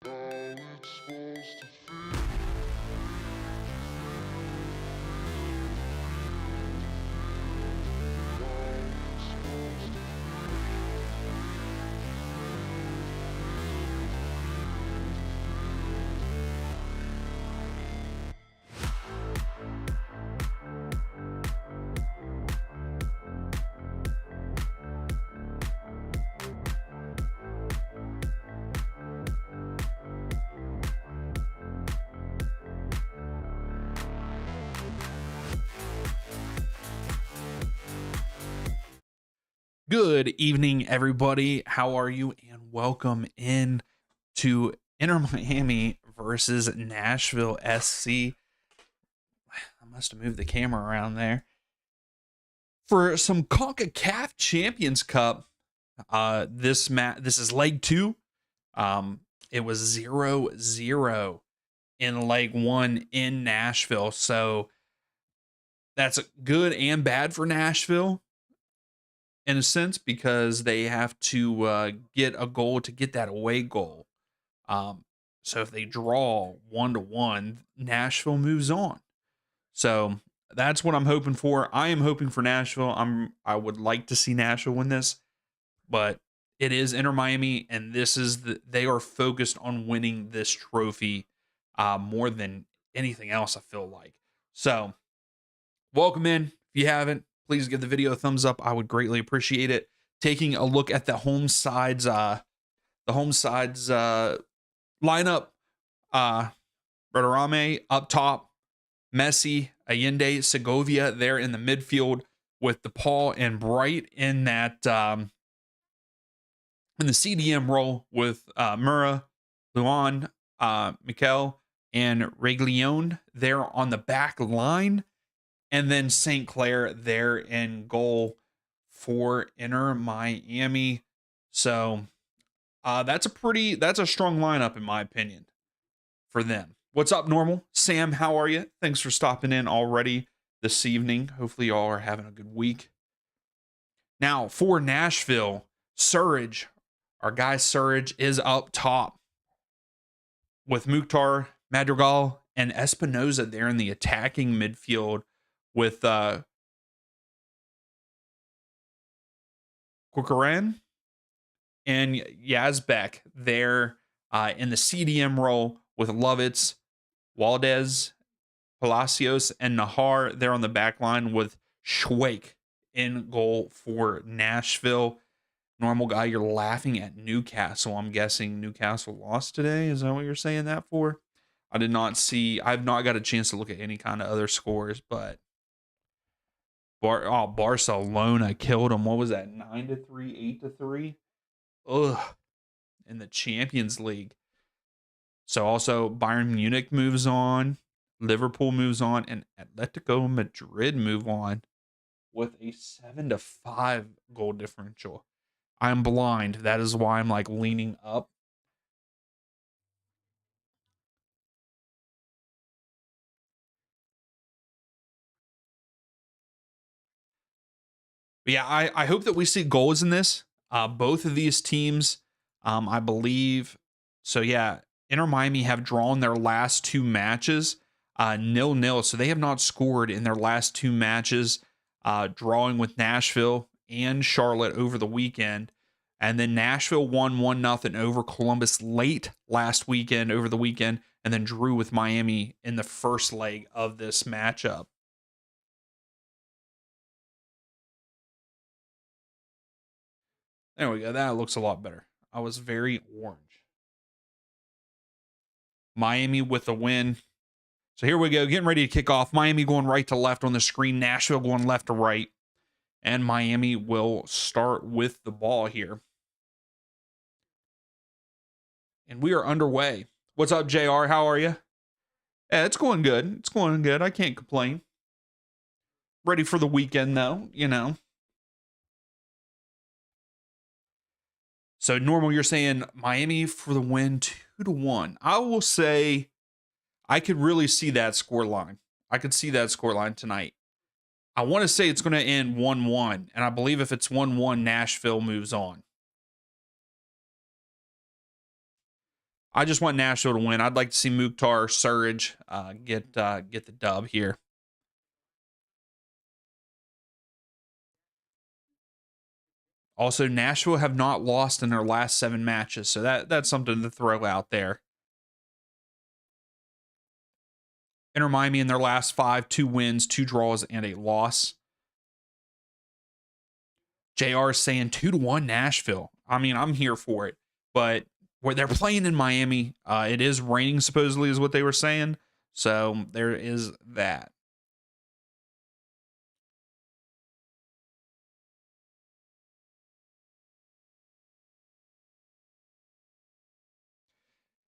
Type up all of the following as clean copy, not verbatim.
How it's supposed to feel. How it's supposed to Good evening, everybody. How are you? And welcome in to Inter Miami versus Nashville SC. I must have moved the camera around there for some CONCACAF Champions Cup. This is leg two. It was 0-0 in leg one in Nashville, so that's good and bad for Nashville in a sense because they have to get a goal to get that away goal. So if they draw 1-1, Nashville moves on. So that's what I'm hoping for. I am hoping for Nashville. I would like to see Nashville win this, but it is Inter Miami, and they are focused on winning this trophy more than anything else. I feel like so. Welcome in. If you haven't, please give the video a thumbs up. I would greatly appreciate it. Taking a look at the home sides lineup. Berterame up top, Messi, Allende, Segovia there in the midfield with DePaul and Bright in that in the CDM role with Mura, Luan, Mikel, and Reglione there on the back line. And then St. Clair there in goal for Inter Miami. So that's a strong lineup in my opinion for them. What's up, Normal? Sam, how are you? Thanks for stopping in already this evening. Hopefully y'all are having a good week. Now for Nashville, Surridge, our guy Surridge is up top with Mukhtar, Madrigal, and Espinoza there in the attacking midfield with Kukuran and Yazbek there in the CDM role with Lovitz, Valdez, Palacios, and Nahar there on the back line with Schweik in goal for Nashville. Normal guy, you're laughing at Newcastle. I'm guessing Newcastle lost today. Is that what you're saying that for? I've not got a chance to look at any kind of other scores, but Barcelona killed them. What was that? 9-3, 8-3? Ugh. In the Champions League. So also Bayern Munich moves on, Liverpool moves on, and Atletico Madrid move on with a 7-5 goal differential. I'm blind. That is why I'm like leaning up. But yeah, I hope that we see goals in this. Both of these teams, I believe. So yeah, Inter Miami have drawn their last two matches 0-0. So they have not scored in their last two matches, drawing with Nashville and Charlotte over the weekend. And then Nashville won 1-0 over Columbus late last weekend, over the weekend, and then drew with Miami in the first leg of this matchup. There we go. That looks a lot better. I was very orange. Miami with the win. So here we go. Getting ready to kick off. Miami going right to left on the screen. Nashville going left to right. And Miami will start with the ball here. And we are underway. What's up, JR? How are you? Yeah, it's going good. It's going good. I can't complain. Ready for the weekend, though, you know. So, Normal, you're saying Miami for the win 2-1. I will say I could really see that score line. I could see that score line tonight. I want to say it's going to end 1-1. And I believe if it's 1-1, Nashville moves on. I just want Nashville to win. I'd like to see Mukhtar Surridge get the dub here. Also, Nashville have not lost in their last 7 matches, so that's something to throw out there. Inter Miami in their last 5, 2 wins, 2 draws, and a loss. JR is saying 2-1 Nashville. I mean, I'm here for it, but where they're playing in Miami, it is raining supposedly, is what they were saying. So there is that.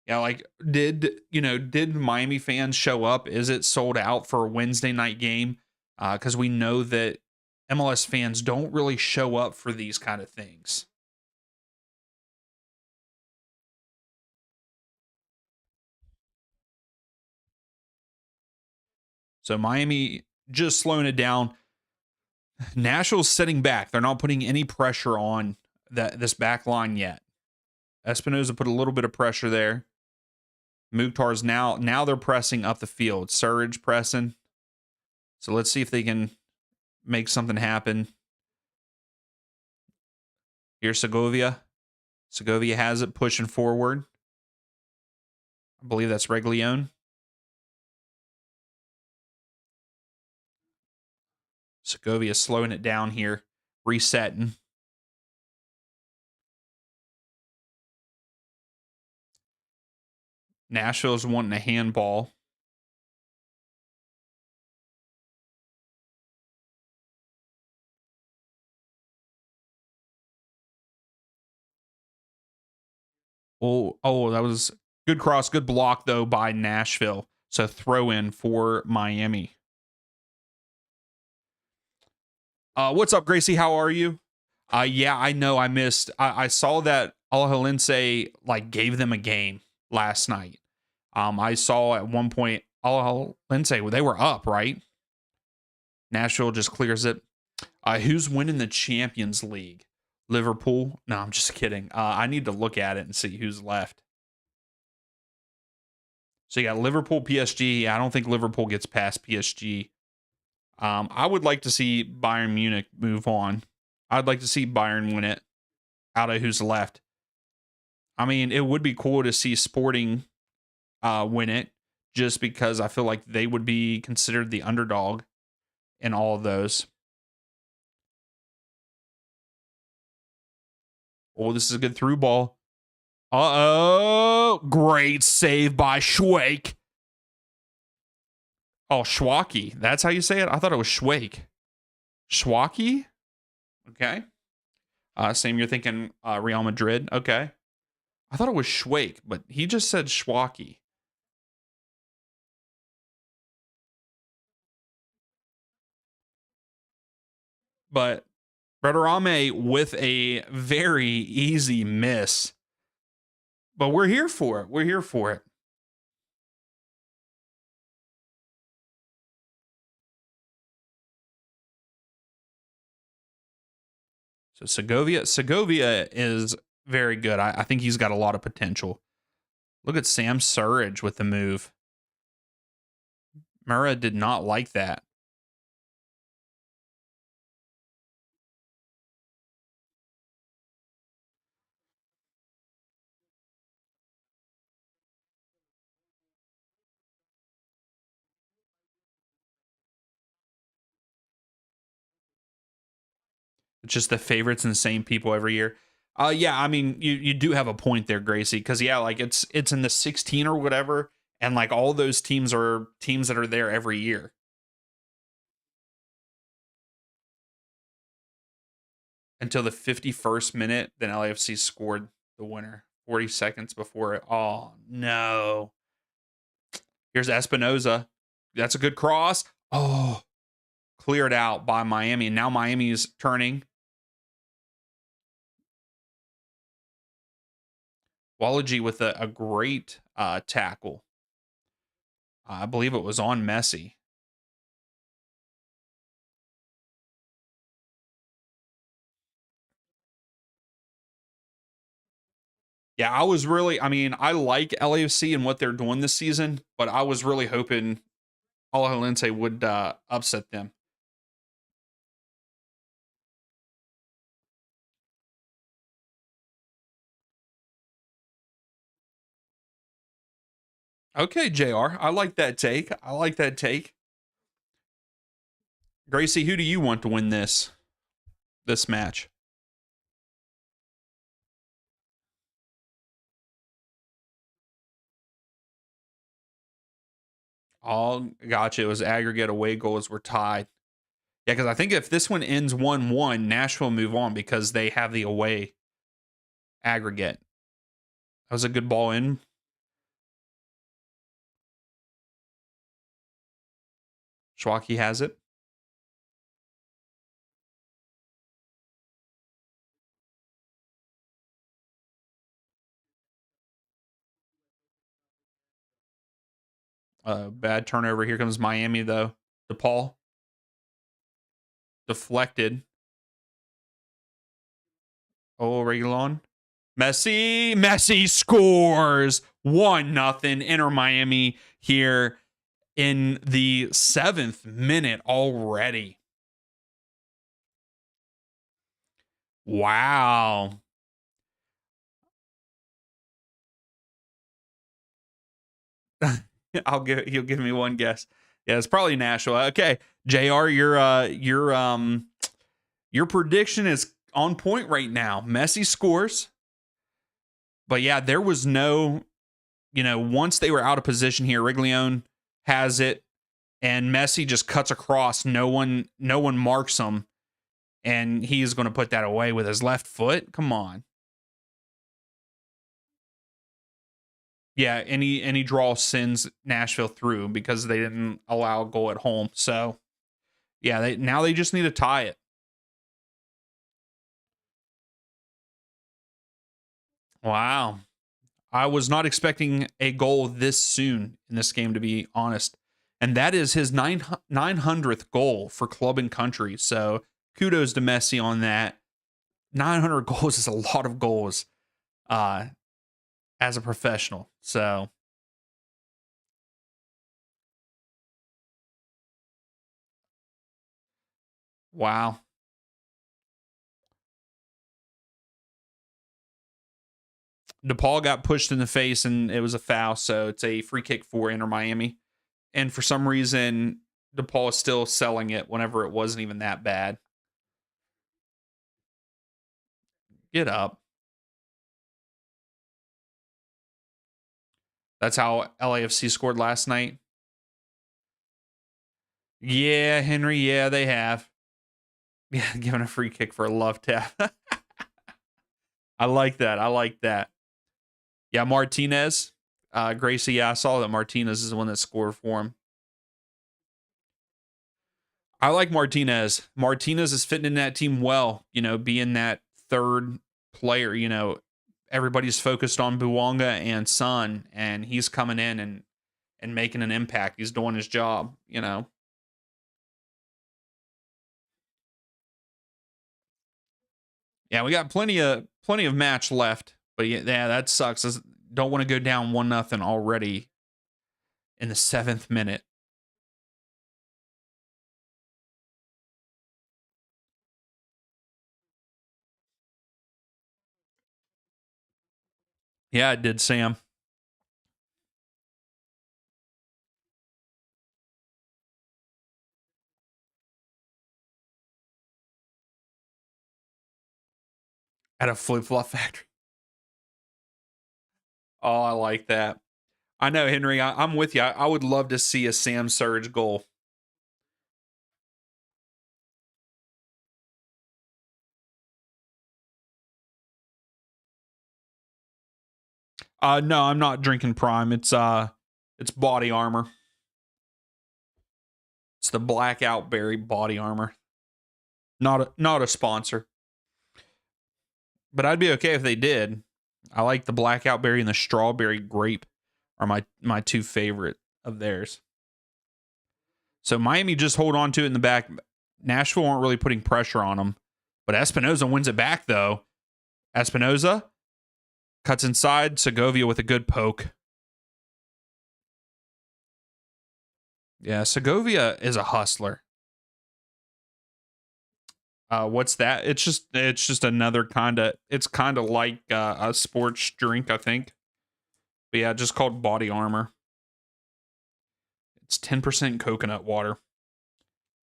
Yeah, like did Miami fans show up? Is it sold out for a Wednesday night game? Because we know that MLS fans don't really show up for these kind of things. So Miami just slowing it down. Nashville's sitting back. They're not putting any pressure on this back line yet. Espinoza put a little bit of pressure there. Mukhtar's now they're pressing up the field. Surridge pressing. So let's see if they can make something happen. Here's Segovia. Segovia has it pushing forward. I believe that's Reglione. Segovia slowing it down here. Resetting. Nashville's wanting a handball. Oh, that was good cross, good block though by Nashville. So throw in for Miami. What's up, Gracie? How are you? Yeah, I know I missed. I saw that Alajuelense like gave them a game last night. I saw at one point Alajuelense, they were up, right? Nashville just clears it. Who's winning the Champions League? Liverpool? No, I'm just kidding. I need to look at it and see who's left. So you got Liverpool, PSG. I don't think Liverpool gets past PSG. I would like to see Bayern Munich move on. I'd like to see Bayern win it out of who's left. I mean, it would be cool to see Sporting win it just because I feel like they would be considered the underdog in all of those. Oh, this is a good through ball. Uh-oh. Great save by Schwake. Oh, Schwaki. That's how you say it? I thought it was Schwake. Schwaki? Okay. Same, you're thinking Real Madrid. Okay. I thought it was Schwake, but he just said Schwaki. But Berterame with a very easy miss. But we're here for it. We're here for it. So Segovia is very good. I think he's got a lot of potential. Look at Sam Surridge with the move. Murrah did not like that. It's just the favorites and the same people every year. Yeah, I mean, you do have a point there, Gracie, because yeah, like it's in the 16 or whatever, and like all those teams are teams that are there every year. Until the 51st minute, then LAFC scored the winner 40 seconds before it. Oh no. Here's Espinoza. That's a good cross. Oh, cleared out by Miami. And now Miami is turning. Wallagy with a great tackle. I believe it was on Messi. Yeah, I was really, I mean, I like LAFC and what they're doing this season, but I was really hoping Alajuelense would upset them. Okay, JR. I like that take. I like that take. Gracie, who do you want to win this match? Oh, gotcha. It was aggregate away goals were tied. Yeah, because I think if this one ends 1-1, Nashville move on because they have the away aggregate. That was a good ball in. Schwaki has it. Bad turnover. Here comes Miami, though. DePaul. Deflected. Oh, Regulon. Messi scores 1-0. Enter Miami here in the 7th minute already. Wow. He'll give me one guess. Yeah, it's probably Nashville. Okay. JR, your prediction is on point right now. Messi scores. But yeah, there was no, once they were out of position here, Riglione has it and Messi just cuts across. No one marks him, and he's going to put that away with his left foot. Come on. Yeah, any draw sends Nashville through because they didn't allow a goal at home. So, yeah, they just need to tie it. Wow. I was not expecting a goal this soon in this game, to be honest. And that is his 900th goal for club and country. So kudos to Messi on that. 900 goals is a lot of goals as a professional. So, wow. DePaul got pushed in the face and it was a foul. So it's a free kick for Inter Miami. And for some reason, DePaul is still selling it whenever it wasn't even that bad. Get up. That's how LAFC scored last night. Yeah, Henry. Yeah, they have. Yeah, giving a free kick for a love tap. I like that. I like that. Yeah, Martinez. Gracie, yeah, I saw that Martinez is the one that scored for him. I like Martinez. Martinez is fitting in that team well, being that third player, everybody's focused on Buwanga and Son, and he's coming in and making an impact. He's doing his job. Yeah, we got plenty of match left, but yeah, that sucks. Don't want to go down 1-0 already in the 7th minute. Yeah, it did, Sam. At a flip flop factory. Oh, I like that. I know, Henry. I'm with you. I would love to see a Sam Surge goal. No, I'm not drinking Prime. It's body armor. It's the Blackout Berry body armor. Not a sponsor, but I'd be okay if they did. I like the Blackout Berry and the Strawberry Grape are my two favorite of theirs. So Miami just hold on to it in the back. Nashville aren't really putting pressure on them, but Espinoza wins it back though. Espinoza Cuts inside. Segovia with a good poke. Yeah, Segovia is a hustler. What's that? It's just another it's kind of like a sports drink, I think. But yeah, just called body armor. It's 10% coconut water.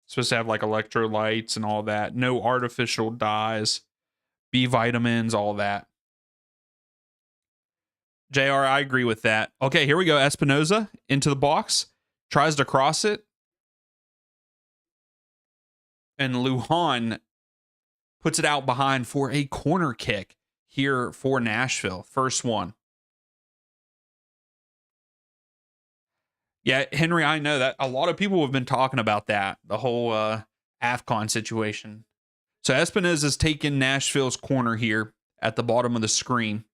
It's supposed to have like electrolytes and all that. No artificial dyes, B vitamins, all that. JR, I agree with that. Okay, here we go. Espinoza into the box. Tries to cross it. And Lujan puts it out behind for a corner kick here for Nashville. First one. Yeah, Henry, I know that a lot of people have been talking about that, the whole AFCON situation. So Espinoza has taken Nashville's corner here at the bottom of the screen.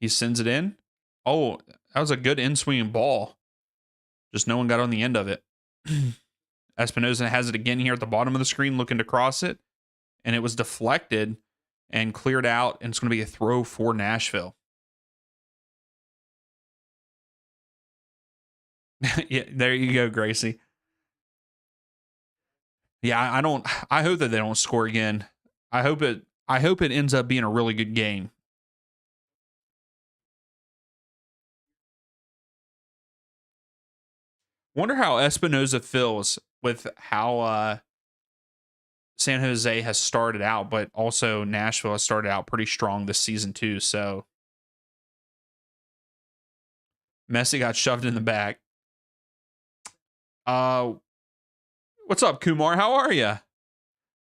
He sends it in. Oh, that was a good in-swinging ball. Just no one got on the end of it. Espinoza has it again here at the bottom of the screen, looking to cross it. And it was deflected and cleared out. And it's going to be a throw for Nashville. Yeah, there you go, Gracie. Yeah, I hope that they don't score again. I hope it ends up being a really good game. Wonder how Espinoza feels with how San Jose has started out, but also Nashville has started out pretty strong this season too. So Messi got shoved in the back. What's up, Kumar? How are you?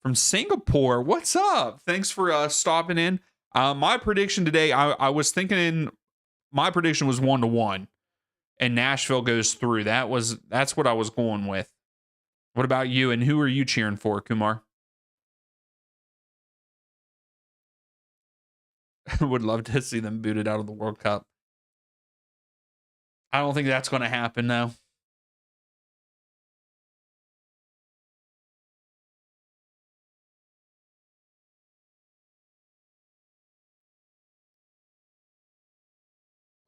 From Singapore. What's up? Thanks for stopping in. My prediction today, I was thinking my prediction was 1-1, and Nashville goes through. That's what I was going with. What about you? And who are you cheering for, Kumar? Would love to see them booted out of the World Cup. I don't think that's going to happen, though.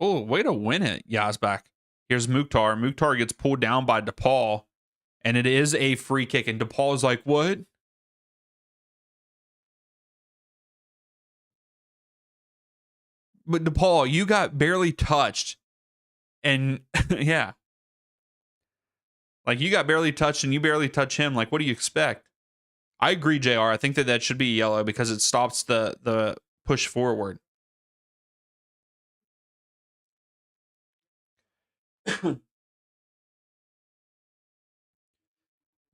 Oh, way to win it, Yazbek. Here's Mukhtar. Mukhtar gets pulled down by DePaul, and it is a free kick. And DePaul is like, what? But DePaul, you got barely touched. And yeah. Like, you got barely touched and you barely touch him. Like, what do you expect? I agree, JR. I think that should be yellow because it stops the push forward.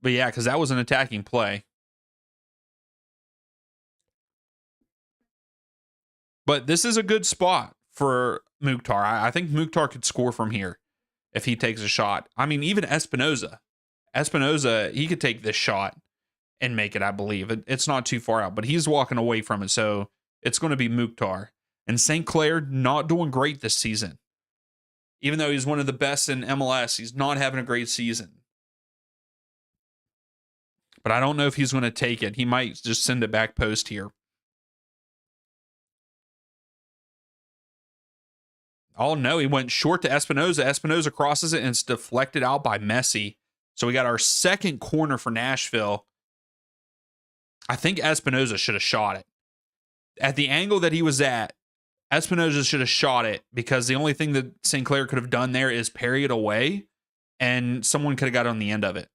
But yeah, because that was an attacking play. But this is a good spot for Mukhtar. I think Mukhtar could score from here if he takes a shot. I mean, even Espinoza, he could take this shot and make it, I believe. It's not too far out, but he's walking away from it. So it's going to be Mukhtar. And St. Clair not doing great this season. Even though he's one of the best in MLS, he's not having a great season. But I don't know if he's going to take it. He might just send it back post here. Oh, no, he went short to Espinoza. Espinoza crosses it, and it's deflected out by Messi. So we got our second corner for Nashville. I think Espinoza should have shot it. At the angle that he was at, Espinoza should have shot it because the only thing that St. Clair could have done there is parry it away, and someone could have got on the end of it.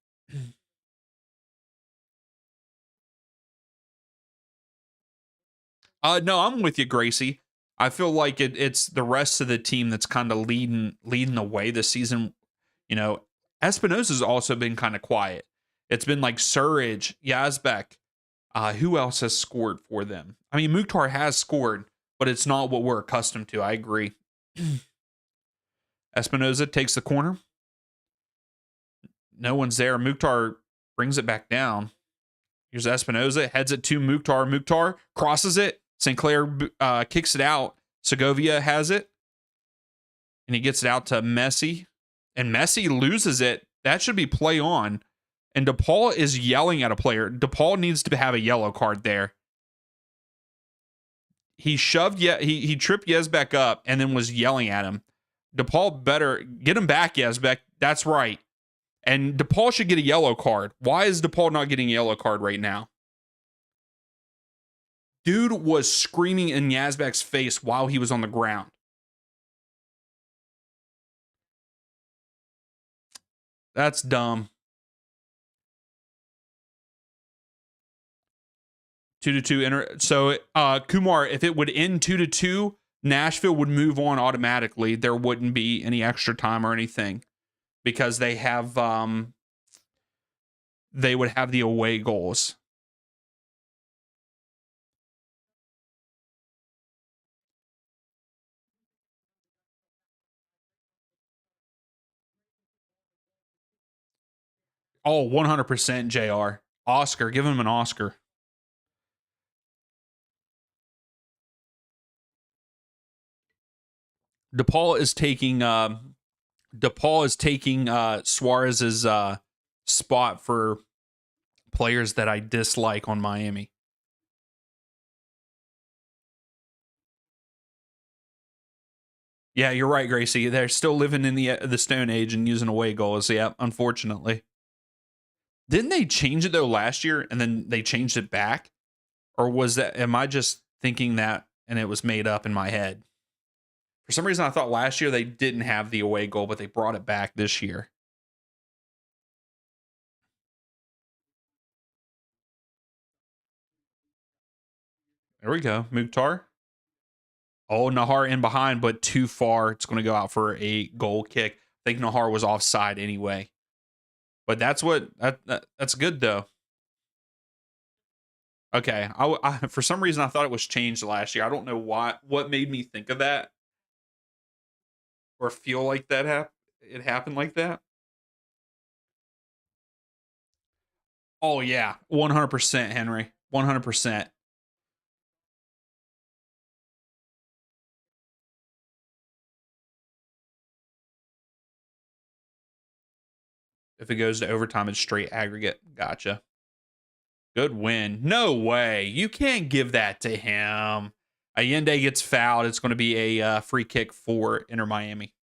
No, I'm with you, Gracie. I feel like it's the rest of the team that's kind of leading the way this season. You know, Espinoza's also been kind of quiet. It's been like Surridge, Yazbek. Who else has scored for them? I mean, Mukhtar has scored, but it's not what we're accustomed to. I agree. Espinoza takes the corner. No one's there. Mukhtar brings it back down. Here's Espinoza, heads it to Mukhtar. Mukhtar crosses it. St. Clair kicks it out. Segovia has it. And he gets it out to Messi. And Messi loses it That should be play on. And DePaul is yelling at a player. DePaul needs to have a yellow card there. He he tripped Yezbek up and then was yelling at him. DePaul better get him back, Yezbek. That's right. And DePaul should get a yellow card. Why is DePaul not getting a yellow card right now? Dude was screaming in Yazbek's face while he was on the ground. That's dumb. 2-2 so Kumar, if it would end 2-2, Nashville would move on automatically. There wouldn't be any extra time or anything because they would have the away goals. Oh, 100% JR. Oscar, give him an Oscar. DePaul is taking Suarez's spot for players that I dislike on Miami. Yeah, you're right, Gracie. They're still living in the Stone Age and using away goals. Yeah, unfortunately. Didn't they change it though last year and then they changed it back? Or was that, am I just thinking that and it was made up in my head? For some reason, I thought last year they didn't have the away goal, but they brought it back this year. There we go. Mukhtar. Oh, Nahar in behind, but too far. It's going to go out for a goal kick. I think Nahar was offside anyway. But that's good though. Okay, I for some reason I thought it was changed last year. I don't know what made me think of that or feel like it happened like that. Oh yeah, 100% Henry. 100%. If it goes to overtime, it's straight aggregate. Gotcha. Good win. No way. You can't give that to him. Allende gets fouled. It's going to be a free kick for Inter Miami.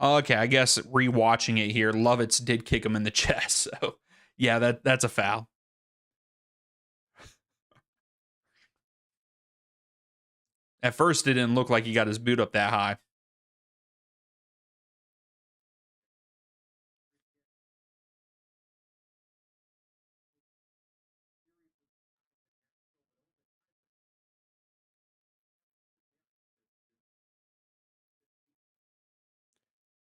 Okay, I guess rewatching it here, Lovitz did kick him in the chest. So, yeah, that's a foul. At first, it didn't look like he got his boot up that high.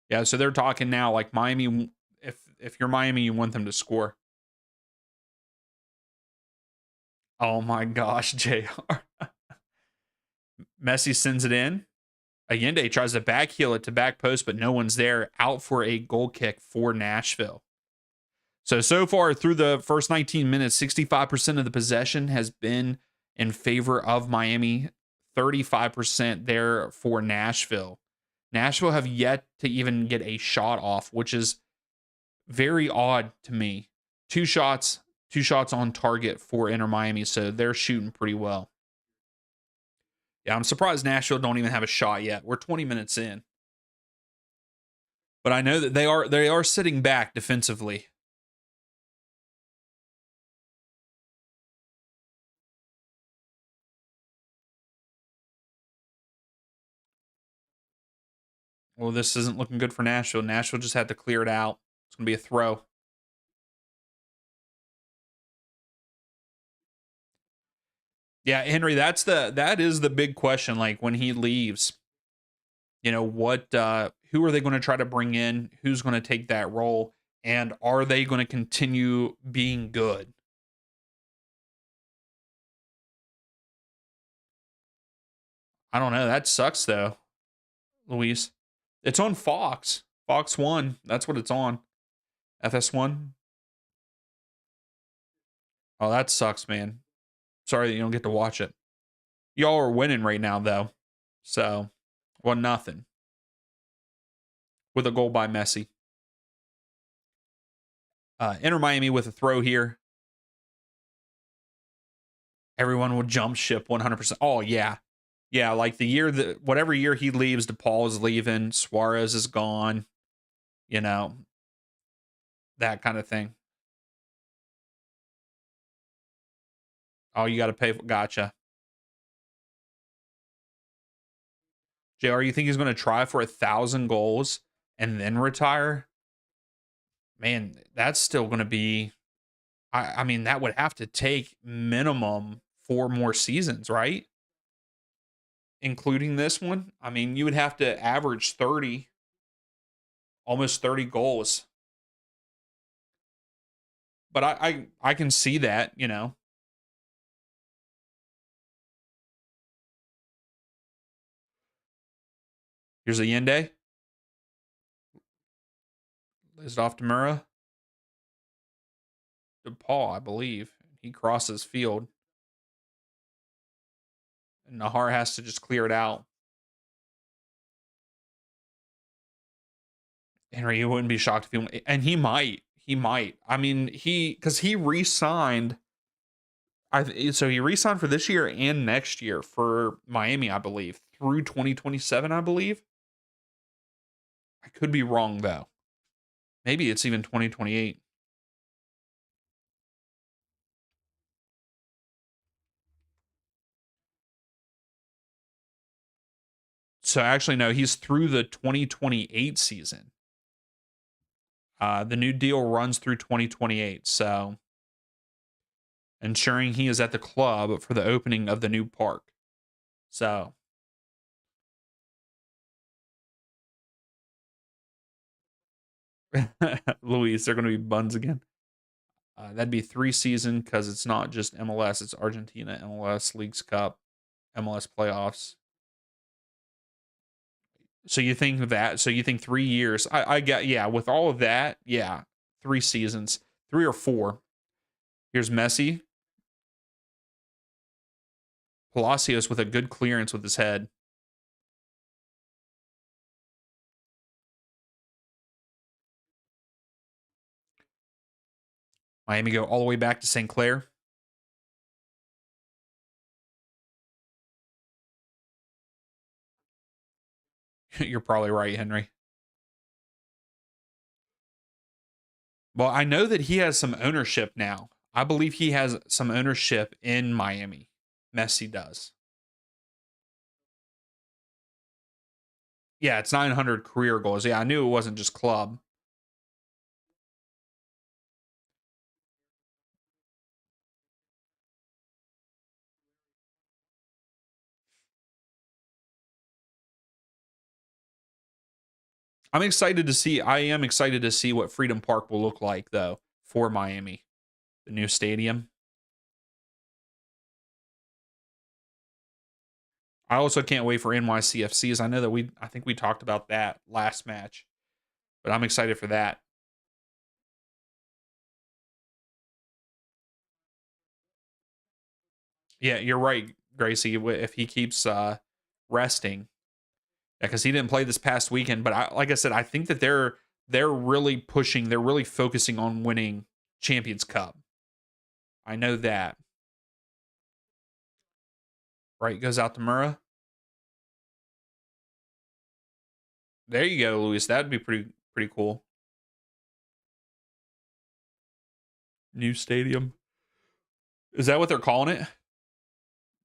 Yeah, so they're talking now like Miami. If you're Miami, you want them to score. Oh my gosh, JR. Messi sends it in. Allende tries to backheel it to back post, but no one's there. Out for a goal kick for Nashville. So far through the first 19 minutes, 65% of the possession has been in favor of Miami, 35% there for Nashville. Nashville have yet to even get a shot off, which is very odd to me. Two shots on target for Inter Miami, so they're shooting pretty well. Yeah, I'm surprised Nashville don't even have a shot yet. We're 20 minutes in. But I know that they are sitting back defensively. Well, this isn't looking good for Nashville. Nashville just had to clear it out. It's going to be a throw. Yeah, Henry, that is the big question. Like when he leaves, who are they going to try to bring in? Who's going to take that role? And are they going to continue being good? I don't know. That sucks though, Luis. It's on Fox. Fox 1. That's what it's on. FS1. Oh, that sucks, man. Sorry that you don't get to watch it. Y'all are winning right now, though. So, well, nothing with a goal by Messi. Inter Miami with a throw here. Everyone would jump ship 100%. Oh, yeah. Yeah, like the year that whatever year he leaves, DePaul is leaving, Suarez is gone, you know, that kind of thing. Oh, you got to pay for gotcha. JR, you think he's going to try for 1,000 goals and then retire? Man, that's still going to be I mean, that would have to take minimum 4 more seasons, right? Including this one. I mean, you would have to average 30, almost 30 goals. But I can see that, you know. Here's a Yende. Is it off to Murrah? DePaul, I believe. He crosses field. And Nahar has to just clear it out. Henry, you wouldn't be shocked if he and he might. He might. I mean, because he re-signed. So he re-signed for this year and next year for Miami, I believe, through 2027, I believe. I could be wrong though. Maybe it's even 2028. So actually, no, he's through the 2028 season. The new deal runs through 2028. So ensuring he is at the club for the opening of the new park. So Luis, they're going to be buns again. That'd be 3 seasons because it's not just MLS, it's Argentina, MLS, Leagues Cup, MLS playoffs. So you think that? So you think 3 years? I get yeah. With all of that, yeah, 3 seasons, 3 or 4. Here's Messi, Palacios with a good clearance with his head. Miami go all the way back to St. Clair. You're probably right, Henry. Well, I know that he has some ownership now. I believe he has some ownership in Miami. Messi does. Yeah, it's 900 career goals. Yeah, I knew it wasn't just club. I'm excited to see. I am excited to see what Freedom Park will look like, though, for Miami, the new stadium. I also can't wait for NYCFCs. I know that I think we talked about that last match, but I'm excited for that. Yeah, you're right, Gracie. If he keeps resting, yeah, because he didn't play this past weekend. But like I said, I think that they're really pushing. They're really focusing on winning Champions Cup. I know that. Right, goes out to Murrah. There you go, Luis. That'd be pretty cool. New stadium. Is that what they're calling it?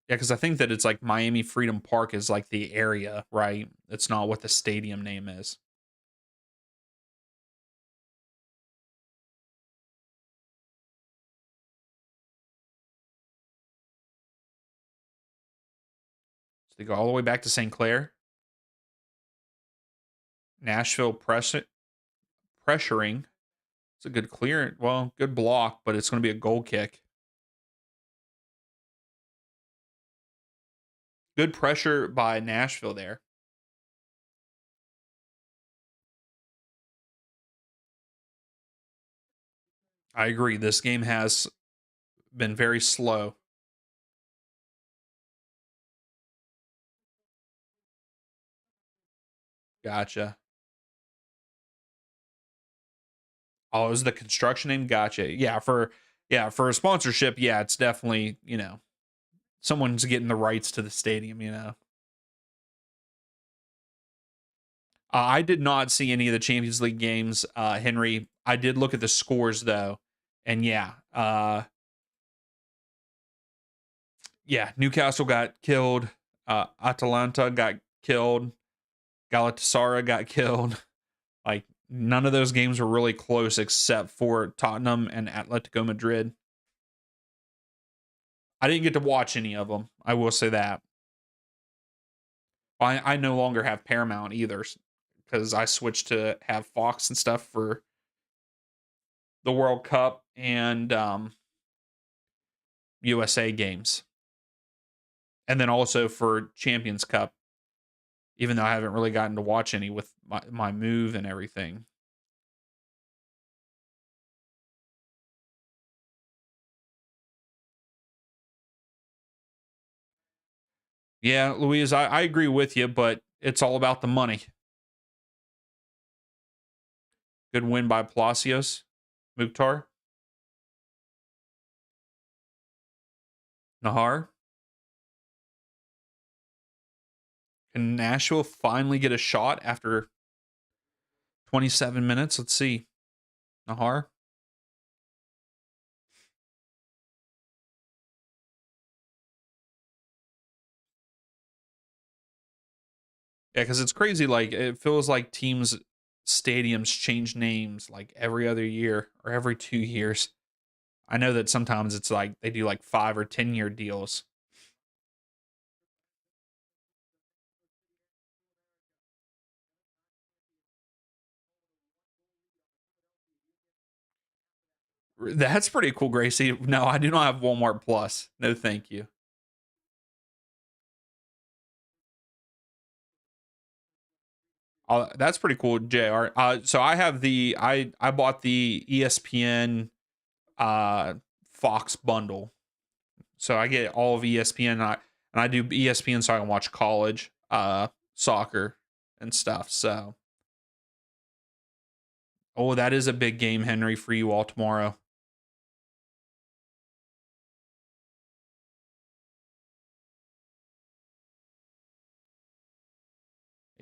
Yeah, because I think that it's like Miami Freedom Park is like the area, right? It's not what the stadium name is. So they go all the way back to St. Clair. Nashville pressuring. It's a good clearance. Well, good block, but it's going to be a goal kick. Good pressure by Nashville there. I agree. This game has been very slow. Gotcha. Oh, it was the construction name? Gotcha. Yeah, for a sponsorship, yeah, it's definitely, someone's getting the rights to the stadium. I did not see any of the Champions League games, Henry. I did look at the scores though, and yeah, Newcastle got killed, Atalanta got killed, Galatasaray got killed. Like none of those games were really close except for Tottenham and Atletico Madrid. I didn't get to watch any of them. I will say that. I no longer have Paramount either because I switched to have Fox and stuff for the World Cup and USA games, and then also for Champions Cup. Even though I haven't really gotten to watch any with my move and everything. Yeah, Louise, I agree with you, but it's all about the money. Good win by Palacios, Mukhtar, Nahar. Can Nashville finally get a shot after 27 minutes? Let's see. Nahar. Yeah, because it's crazy. Like, it feels like teams' stadiums change names like every other year or every 2 years. I know that sometimes it's like they do like 5 or 10 year deals. That's pretty cool, Gracie. No, I do not have Walmart Plus. No, thank you. That's pretty cool, Jr. So I have I bought the ESPN uh Fox bundle, so I get all of ESPN. And I do ESPN so I can watch college soccer and stuff. So oh, that is a big game, Henry, for you all tomorrow.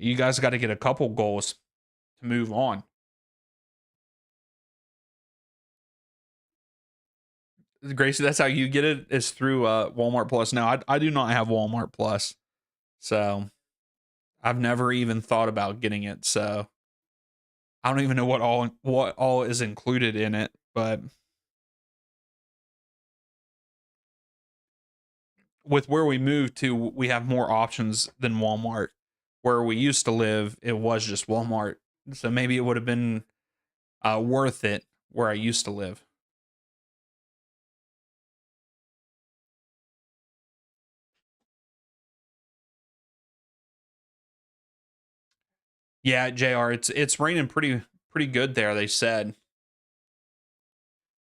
You guys got to get a couple goals to move on. Gracie, that's how you get it is through Walmart Plus. Now I do not have Walmart Plus, so I've never even thought about getting it. So I don't even know what all is included in it, but with where we moved to, we have more options than Walmart. Where we used to live, it was just Walmart. So maybe it would have been worth it where I used to live. Yeah, Jr. It's raining pretty good there. They said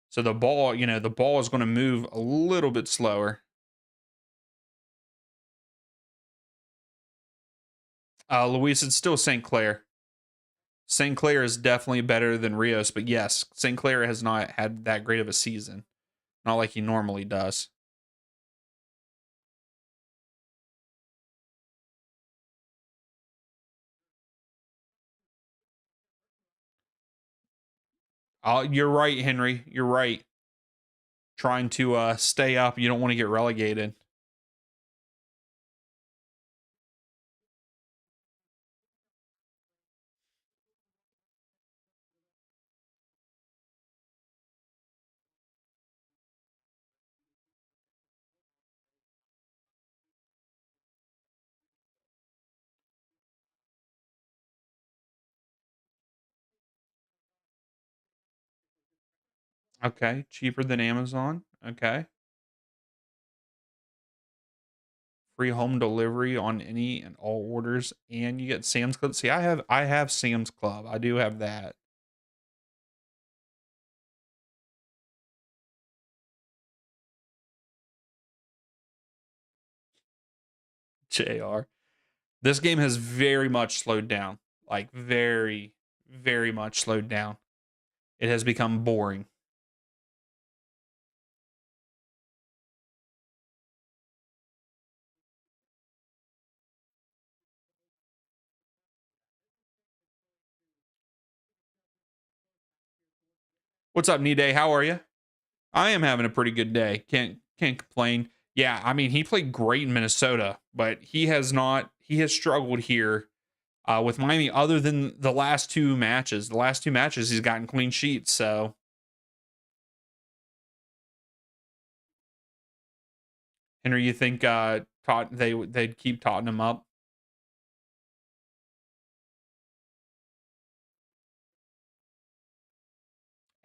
so. The ball is going to move a little bit slower. Luis, it's still St. Clair. St. Clair is definitely better than Rios, but yes, St. Clair has not had that great of a season. Not like he normally does. You're right, Henry. You're right. Trying to stay up. You don't want to get relegated. Okay, cheaper than Amazon. Okay, free home delivery on any and all orders, and you get Sam's Club. See, I have Sam's Club. I do have that. Jr. This game has very much slowed down. Like very, very much slowed down. It has become boring. What's up, Nide? How are you? I am having a pretty good day. Can't complain. Yeah, I mean, he played great in Minnesota, but he has not. He has struggled here with Miami. Other than the last two matches, he's gotten clean sheets. So, Henry, you think they'd keep Tottenham up?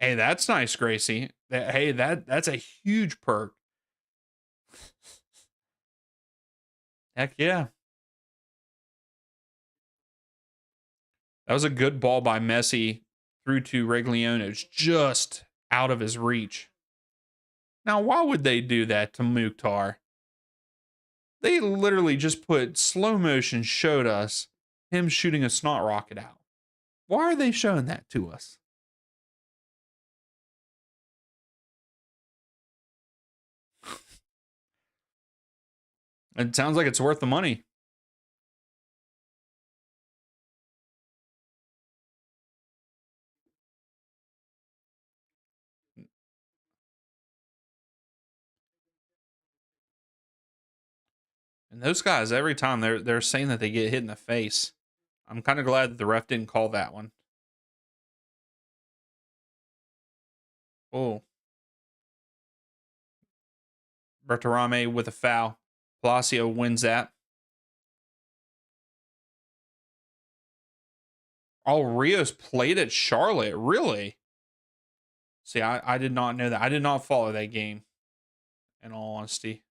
Hey, that's nice, Gracie. Hey, that's a huge perk. Heck yeah. That was a good ball by Messi through to Regliones, just out of his reach. Now, why would they do that to Mukhtar? They literally just put slow motion, showed us him shooting a snot rocket out. Why are they showing that to us? It sounds like it's worth the money. And those guys, every time they're saying that they get hit in the face. I'm kind of glad that the ref didn't call that one. Oh, Bertarame with a foul. Palacio wins that. Oh, Rios played at Charlotte. Really? See, I did not know that. I did not follow that game, in all honesty.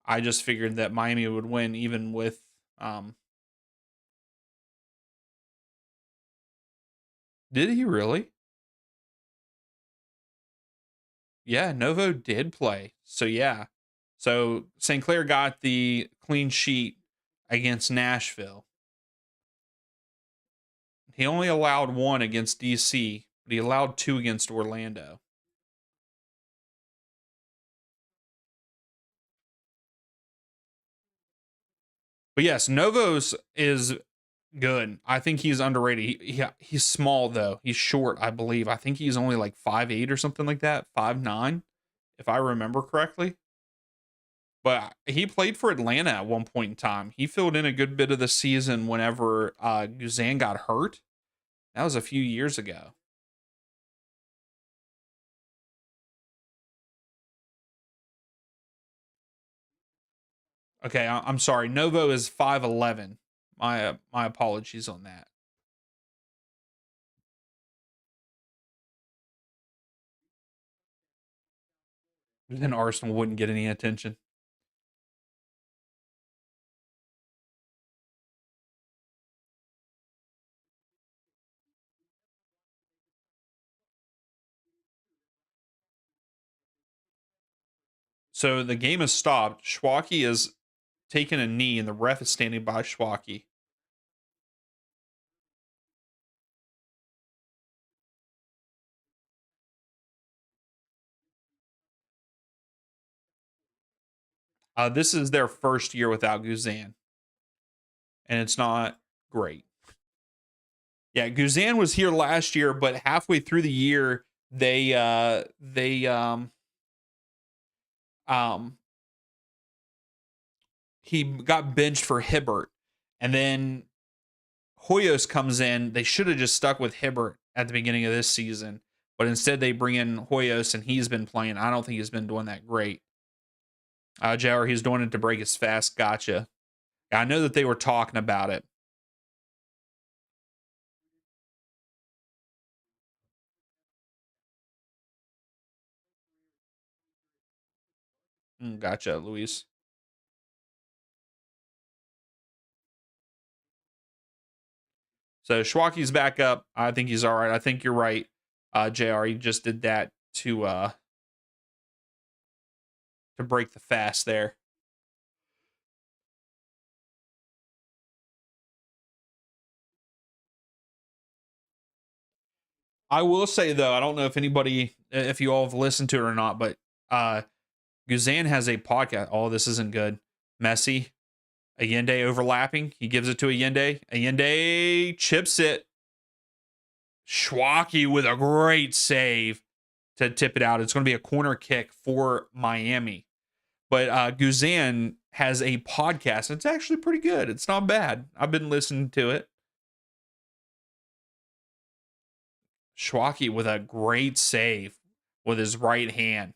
I just figured that Miami would win even with did he really? Yeah, Novo did play. So yeah. So St. Clair got the clean sheet against Nashville. He only allowed one against DC, but he allowed two against Orlando. But yes, Novos is good. I think he's underrated. He's small though. He's short, I believe. I think he's only like 5'8" or something like that, 5'9", if I remember correctly. But he played for Atlanta at one point in time. He filled in a good bit of the season whenever Guzan got hurt. That was a few years ago. Okay, I'm sorry. Novo is 5'11". My apologies on that. Then Arsenal wouldn't get any attention. So the game is stopped. Schwaki is taking a knee, and the ref is standing by Schwaki. This is their first year without Guzan, and it's not great. Yeah, Guzan was here last year, but halfway through the year, um he got benched for Hibbert, and then Hoyos comes in. They should have just stuck with Hibbert at the beginning of this season, but instead they bring in Hoyos, and he's been playing. I don't think he's been doing that great. Jauer, he's doing it to break his fast. Gotcha. I know that they were talking about it. Gotcha, Luis. So Schwaki's back up. I think he's all right. I think you're right, Jr. He just did that to break the fast there. I will say though, I don't know if you all have listened to it or not, but Guzan has a podcast. Oh, this isn't good. Messi, Allende overlapping. He gives it to Allende. Allende chips it. Schwaki with a great save to tip it out. It's going to be a corner kick for Miami. But Guzan has a podcast. It's actually pretty good. It's not bad. I've been listening to it. Schwaki with a great save with his right hand.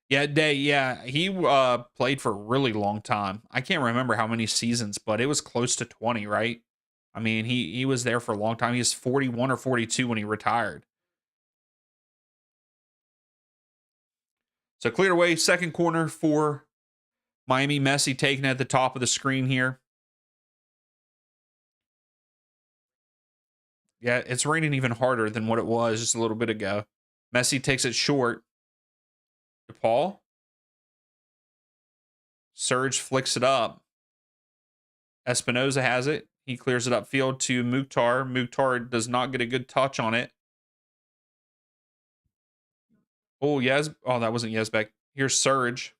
Yeah, he played for a really long time. I can't remember how many seasons, but it was close to 20, right? I mean, he was there for a long time. He was 41 or 42 when he retired. So cleared away, second corner for Miami. Messi taken at the top of the screen here. Yeah, it's raining even harder than what it was just a little bit ago. Messi takes it short. DePaul. Surge flicks it up. Espinoza has it. He clears it upfield to Mukhtar. Mukhtar does not get a good touch on it. Oh, that wasn't Yazbek. Here's Surge.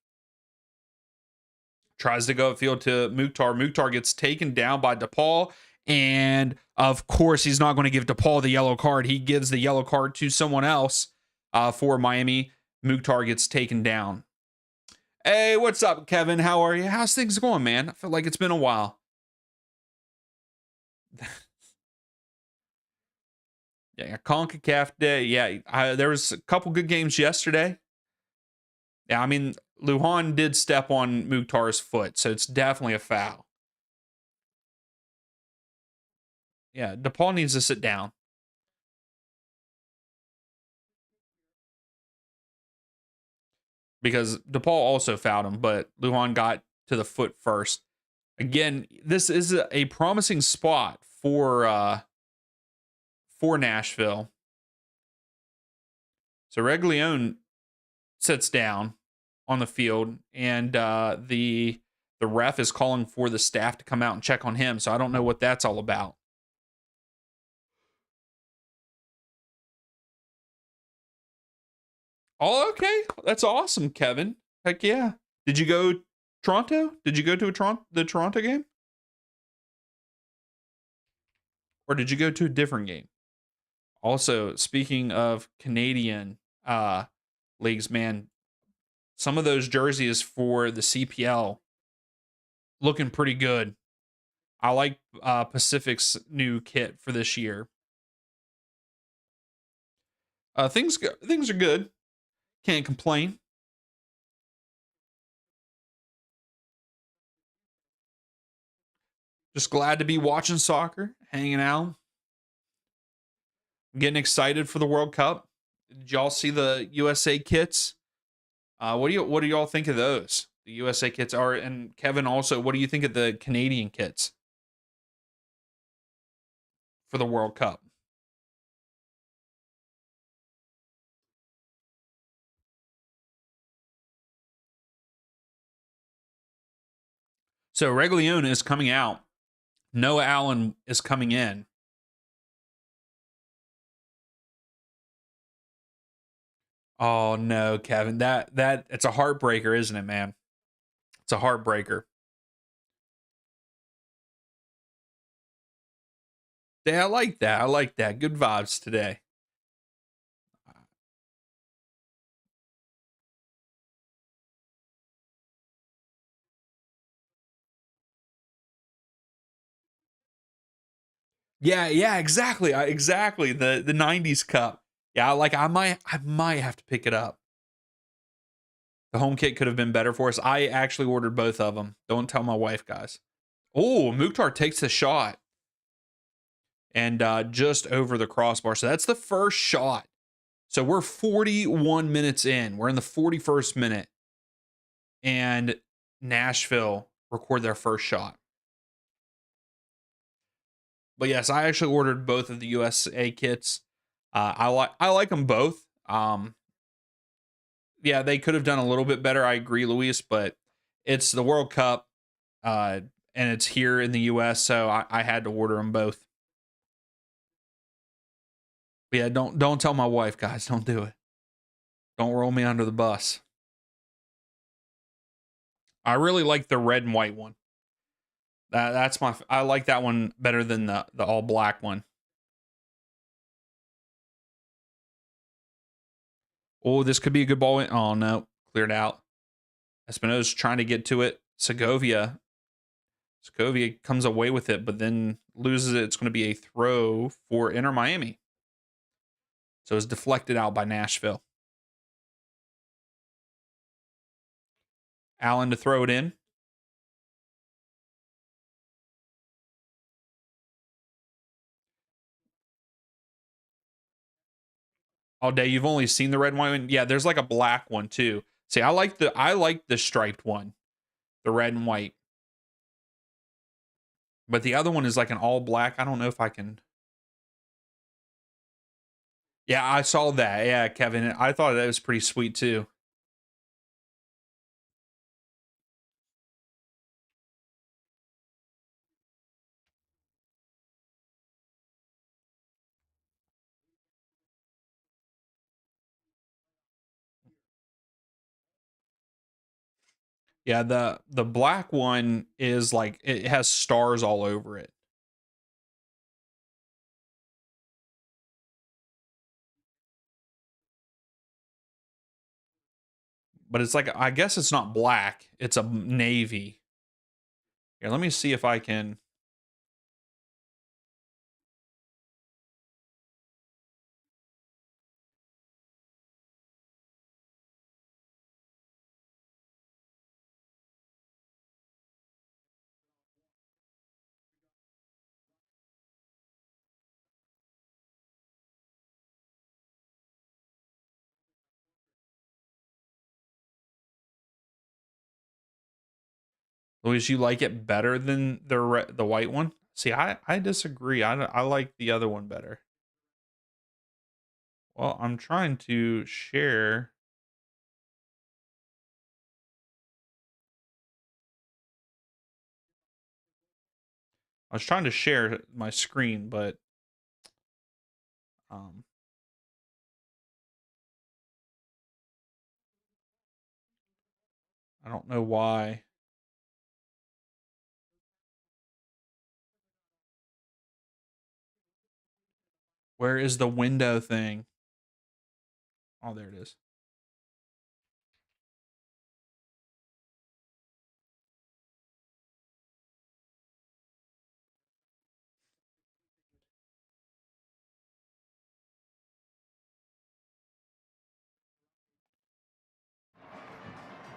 Tries to go upfield to Mukhtar. Mukhtar gets taken down by DePaul. And of course, he's not going to give DePaul the yellow card. He gives the yellow card to someone else for Miami. Mukhtar gets taken down. Hey, what's up, Kevin? How are you? How's things going, man? I feel like it's been a while. Yeah, CONCACAF day. Yeah, there was a couple good games yesterday. Yeah, I mean, Lujan did step on Mukhtar's foot, so it's definitely a foul. Yeah, DePaul needs to sit down. Because DePaul also fouled him, but Lujan got to the foot first. Again, this is a promising spot for Nashville. So Reglione sits down on the field, and the ref is calling for the staff to come out and check on him. So I don't know what that's all about. Oh, okay, that's awesome, Kevin. Heck yeah! Did you go Toronto? Did you go to the Toronto game, or did you go to a different game? Also, speaking of Canadian leagues, man, some of those jerseys for the CPL looking pretty good. I like Pacific's new kit for this year. Things are good. Can't complain. Just glad to be watching soccer, hanging out, getting excited for the World Cup. Did y'all see the USA kits? What do y'all think of those? The USA kits are, and Kevin also. What do you think of the Canadian kits for the World Cup? So Reglione is coming out. Noah Allen is coming in. Oh no, Kevin. That it's a heartbreaker, isn't it, man? It's a heartbreaker. Yeah, I like that. I like that. Good vibes today. Yeah, exactly. Exactly. The 90s cup. Yeah, like I might have to pick it up. The home kit could have been better for us. I actually ordered both of them. Don't tell my wife, guys. Oh, Mukhtar takes the shot and just over the crossbar. So that's the first shot. So we're 41 minutes in. We're in the 41st minute. And Nashville record their first shot. But yes, I actually ordered both of the USA kits. I like them both. yeah, they could have done a little bit better. I agree, Luis, but it's the World Cup, and it's here in the U.S., so I had to order them both. But yeah, don't tell my wife, guys. Don't do it. Don't roll me under the bus. I really like the red and white one. That's my. I like that one better than the all black one. Oh, this could be a good ball. Oh no, cleared out. Espinosa's trying to get to it. Segovia comes away with it, but then loses it. It's going to be a throw for Inter Miami. So it's deflected out by Nashville. Allen to throw it in. All day. You've only seen the red and white one. Yeah, there's like a black one too. See, I like the striped one, the red and white. But the other one is like an all black. I don't know if I can. Yeah, I saw that. Yeah, Kevin. I thought that was pretty sweet too. Yeah, the black one is like it has stars all over it. But it's like I guess it's not black. It's a navy. Here, let me see if I can. Louis, you like it better than the white one? See, I disagree. I like the other one better. Well, I'm trying to share. I was trying to share my screen, but um, I don't know why. Where is the window thing? Oh, there it is.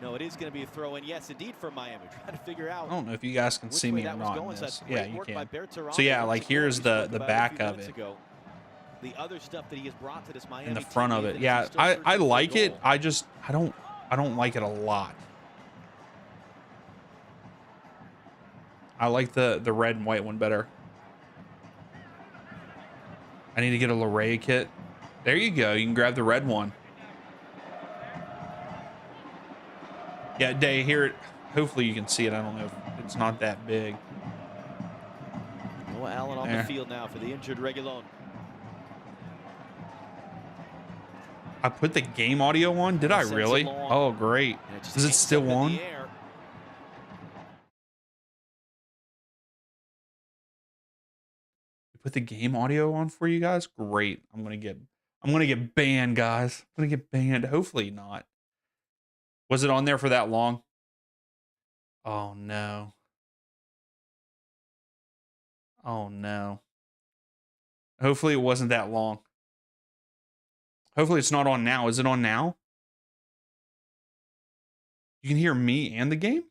No, it is going to be a throw in. Yes, indeed, for Miami. Trying to figure out. I don't know if you guys can see me or not in this. Yeah, you can. So yeah, like here's the back of it. The other stuff that he has brought to this Miami in the front of it. Yeah, I like it. I don't like it a lot. I like the red and white one better. I need to get a Lorraine kit. There you go. You can grab the red one. Yeah, Day, here. Hopefully you can see it. I don't know if it's not that big. Noah Allen on the field now for the injured Reguilon. I put the game audio on. Did I really? Oh, great. Is it still on? Put the game audio on for you guys. Great. I'm gonna get banned, guys. I'm gonna get banned. Hopefully not. Was it on there for that long? Oh no. Oh no. Hopefully it wasn't that long. Hopefully it's not on now. Is it on now? You can hear me and the game?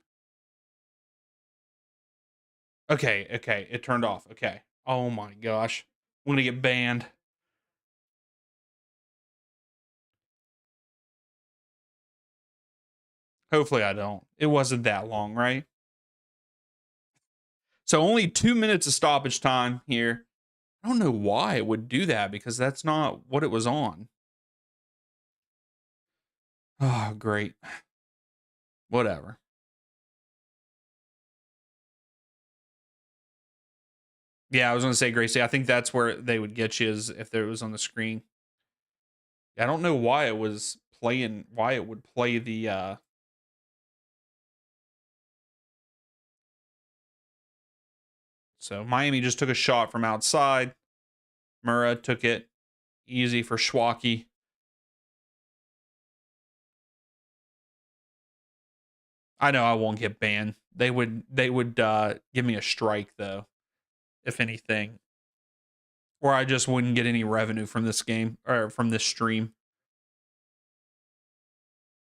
Okay, okay. It turned off. Okay. Oh my gosh. I'm gonna get banned. Hopefully I don't. It wasn't that long, right? So only 2 minutes of stoppage time here. I don't know why it would do that because that's not what it was on. Oh, great. Whatever. Yeah, I was going to say, Gracie, I think that's where they would get you is if there was on the screen. I don't know why it was playing, why it would play the, so Miami just took a shot from outside. Murrah took it easy for Schwalke. I know I won't get banned. They would give me a strike though, if anything. Or I just wouldn't get any revenue from this game or from this stream.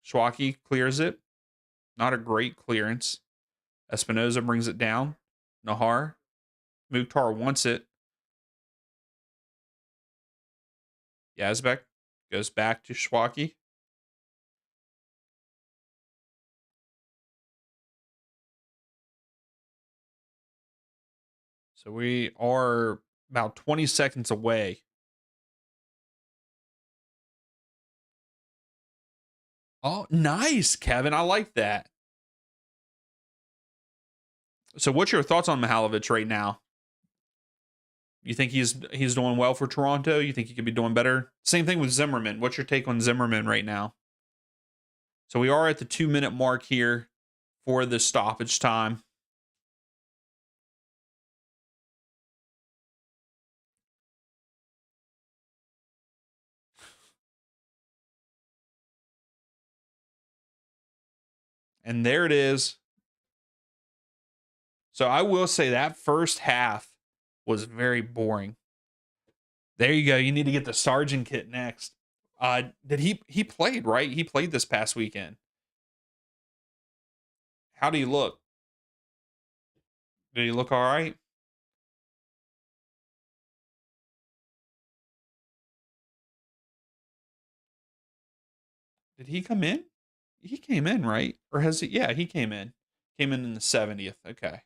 Schwalke clears it. Not a great clearance. Espinoza brings it down. Nahar. Mukhtar wants it. Yazbek goes back to Schwalke. So we are about 20 seconds away. Oh, nice, Kevin. I like that. So what's your thoughts on Mihalovic right now? You think he's doing well for Toronto? You think he could be doing better? Same thing with Zimmerman. What's your take on Zimmerman right now? So we are at the 2-minute mark here for the stoppage time. And there it is. So I will say that first half was very boring. There you go. You need to get the Sergeant kit next. Did he played, right? He played this past weekend. How do you look? Did he look all right? Did he come in? He came in, right? Or has he? Yeah, he came in. Came in the 70th. Okay.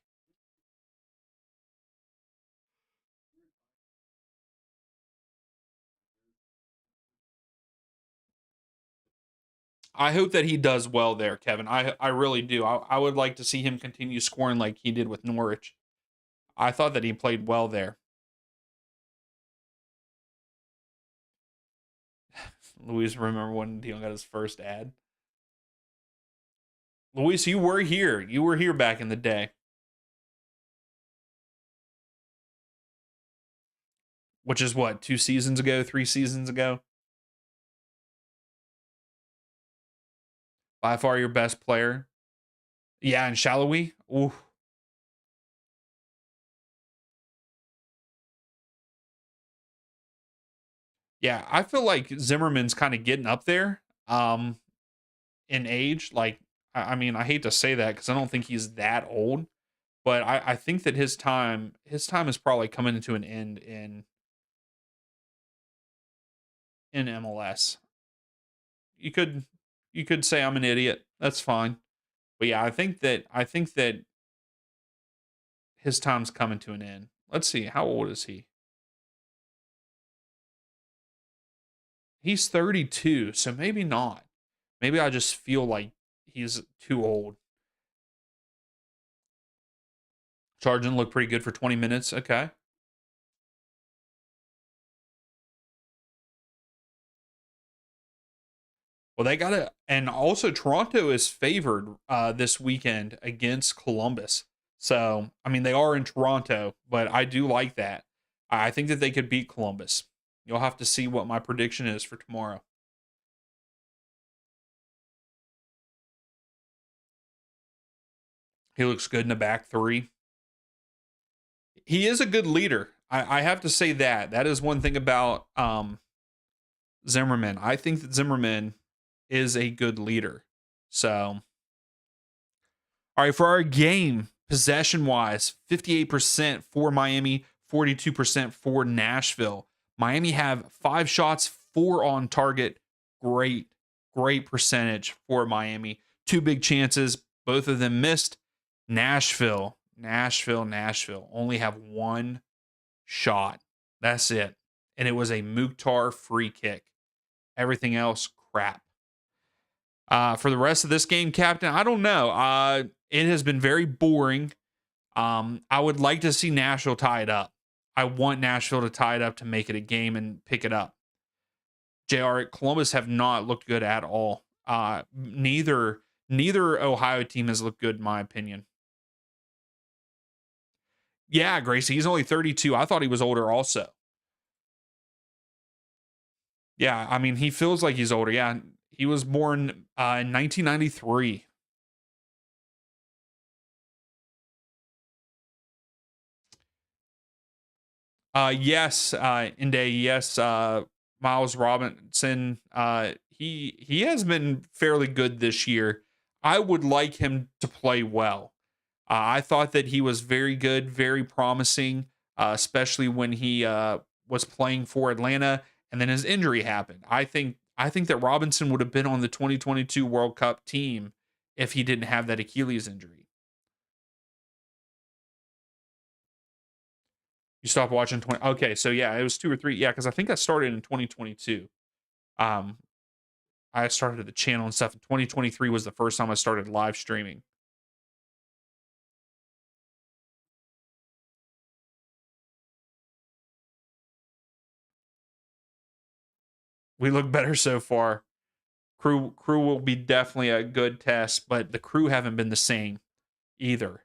I hope that he does well there, Kevin. I really do. I would like to see him continue scoring like he did with Norwich. I thought that he played well there. Luis, remember when Dion got his first ad? Luis, you were here. You were here back in the day. Which is what, 2 seasons ago, 3 seasons ago? By far your best player. Yeah, and Shallowy. Ooh. Yeah, I feel like Zimmerman's kind of getting up there in age. Like, I mean, I hate to say that because I don't think he's that old, but I think that his time is probably coming to an end in MLS. You could you could say I'm an idiot. That's fine. But yeah, I think that his time's coming to an end. Let's see, how old is he? He's 32, so maybe not. Maybe I just feel like he's too old. Sargent looked pretty good for 20 minutes. Okay. Well, they got to, and also Toronto is favored this weekend against Columbus. So, I mean, they are in Toronto, but I do like that. I think that they could beat Columbus. You'll have to see what my prediction is for tomorrow. He looks good in the back three. He is a good leader. I have to say that. That is one thing about Zimmerman. I think that Zimmerman is a good leader. So, all right, for our game, possession wise, 58% for Miami, 42% for Nashville. Miami have 5 shots, 4 on target. Great percentage for Miami. 2 big chances, both of them missed. Nashville only have 1 shot. That's it. And it was a Mukhtar free kick. Everything else, crap. For the rest of this game, Captain, I don't know. It has been very boring. I would like to see Nashville tie it up. I want Nashville to tie it up to make it a game and pick it up. JR, Columbus have not looked good at all. Neither Ohio team has looked good in my opinion. Yeah, Gracie, he's only 32. I thought he was older also. Yeah, I mean, he feels like he's older. Yeah, he was born in 1993. Yes, Inde, yes, Miles Robinson. He has been fairly good this year. I would like him to play well. I thought that he was very good, very promising, especially when he was playing for Atlanta, and then his injury happened. I think that Robinson would have been on the 2022 World Cup team if he didn't have that Achilles injury. You stopped watching 20. Okay, so yeah, it was 2 or 3. Yeah, because I think I started in 2022. Um, I started the channel and stuff. In 2023 was the first time I started live streaming. We look better so far. Crew will be definitely a good test, but the crew haven't been the same either.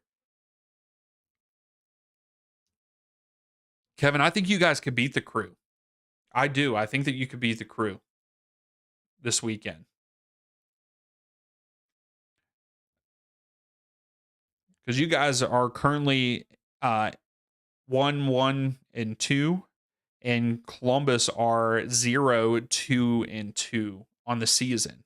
Kevin, I think you guys could beat the crew. I do. I think that you could beat the crew this weekend because you guys are currently 1-1-2, and Columbus are 0-2-2 on the season.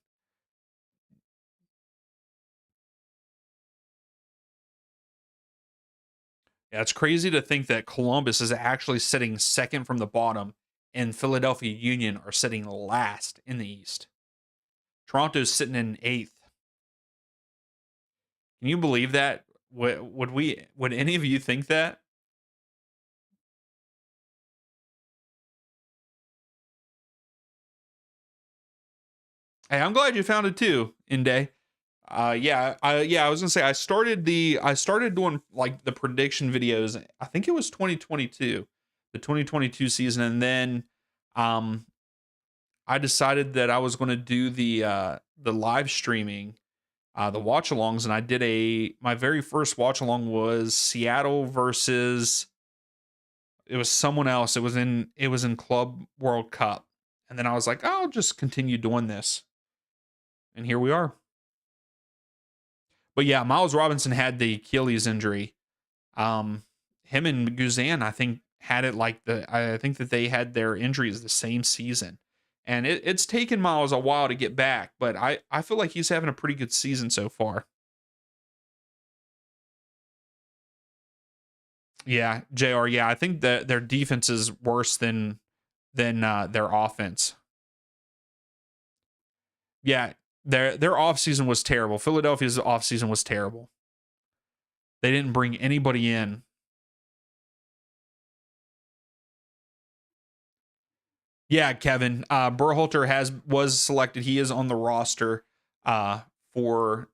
Yeah, it's crazy to think that Columbus is actually sitting second from the bottom, and Philadelphia Union are sitting last in the East. Toronto's sitting in 8th. Can you believe that? Would any of you think that? Hey, I'm glad you found it too, Inde. I was gonna say I started doing like the prediction videos. I think it was 2022, the 2022 season, and then um I decided that I was going to do the live streaming, the watchalongs, and I did my very first watchalong was Seattle versus it was someone else. It was in Club World Cup, and then I was like, I'll just continue doing this, and here we are. But yeah, Miles Robinson had the Achilles injury. Um, him and Guzan, I think, had it like I think that they had their injuries the same season. And it's taken Miles a while to get back, but I feel like he's having a pretty good season so far. Yeah, JR, yeah, I think that their defense is worse than their offense. Yeah, their offseason was terrible. Philadelphia's offseason was terrible. They didn't bring anybody in. Yeah, Kevin. Berhalter was selected. He is on the roster for